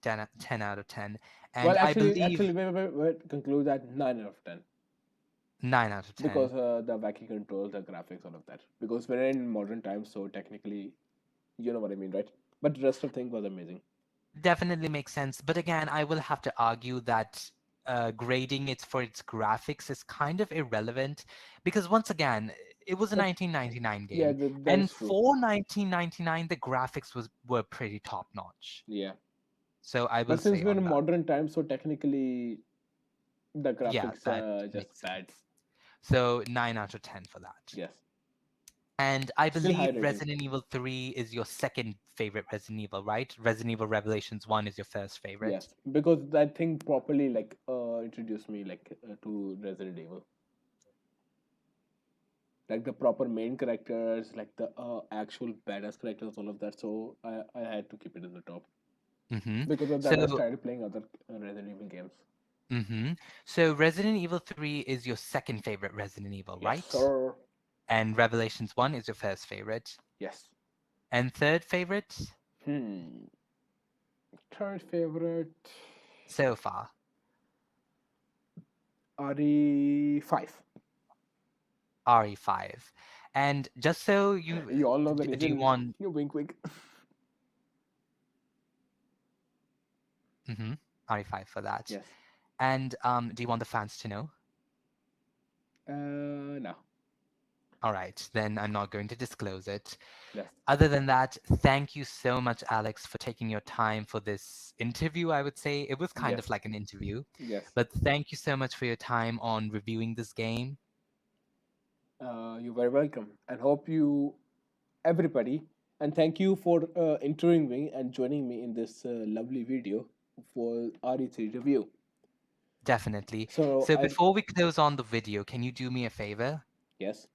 10 out of 10.
Well,
And I
actually,
believe
wait. Conclude that 9 out of 10
9 out of 10.
because the wacky controls, the graphics, all of that. Because we're in modern times, so technically, you know what I mean, right? But the rest of thing was amazing.
Definitely makes sense. But again, I will have to argue that grading it for its graphics is kind of irrelevant because once again, it was a
But
1999
yeah,
game,
that
and
is true.
for 1999, the graphics were pretty top notch.
Yeah.
So I will
But since
say
we're
on
in
that.
modern times, so technically the
Yeah,
graphics
that
are just
makes
bad.
sense. So 9 out of 10 for that.
Yes.
And I
Still high
believe
rating.
Resident Evil 3 is your second favorite Resident Evil, right? Resident Evil Revelations 1 is your first favorite.
Yes. Because that thing properly like introduced me like to Resident Evil. Like the proper main characters, like the actual badass characters, all of that. So I had to keep it in the top.
Mm-hmm.
Because of that, I
So,
started playing other Resident Evil games.
mm-hmm. So Resident Evil 3 is your second favorite Resident Evil,
Yes,
right?
sir.
And Revelations 1 is your first favorite.
Yes.
And third favorite
Hmm. Third favorite,
so far.
RE5.
RE5. And just so you
You all know the
do you
reason.
want
You wink, wink.
mm-hmm, RE5 for that.
Yes.
And do you want the fans to know?
No.
All right, then I'm not going to disclose it.
Yes.
Other than that, thank you so much, Alex, for taking your time for this interview. I would say it was kind
Yes.
of like an interview,
Yes.
but thank you so much for your time on reviewing this game.
You're very welcome, and hope you, everybody, and thank you for interviewing me and joining me in this lovely video for RE3 review.
Definitely.
So
So
I
before we close on the video, can you do me a favor?
yes.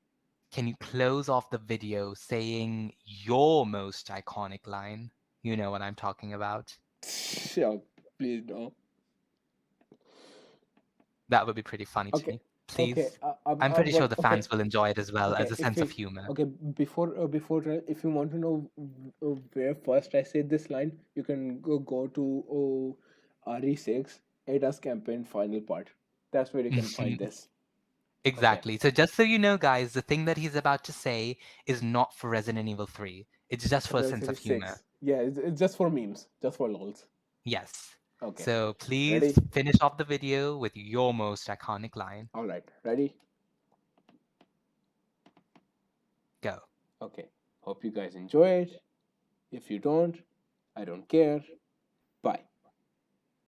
Can you close off the video saying your most iconic line? You know what I'm talking about.
Yeah, please no.
That would be pretty funny to
Okay.
me.
Okay.
Please. I'm pretty sure the
Okay.
fans will enjoy it as well as
Okay.
a
If
sense of
we
humor.
okay before if you want to know where first I said this line, you can go to RE6 ADAS campaign final part. That's where you can find this. Okay.
Exactly. So just so you know, guys, the thing that he's about to say is not for Resident Evil 3. It's just for a sense of
Resident
humor.
6. Yeah, it's just for memes, just for lols.
Yes.
Okay.
So please
Ready?
finish off the video with your most iconic line.
All right. Ready?
Go.
Okay. Hope you guys enjoy it. If you don't, I don't care. Bye.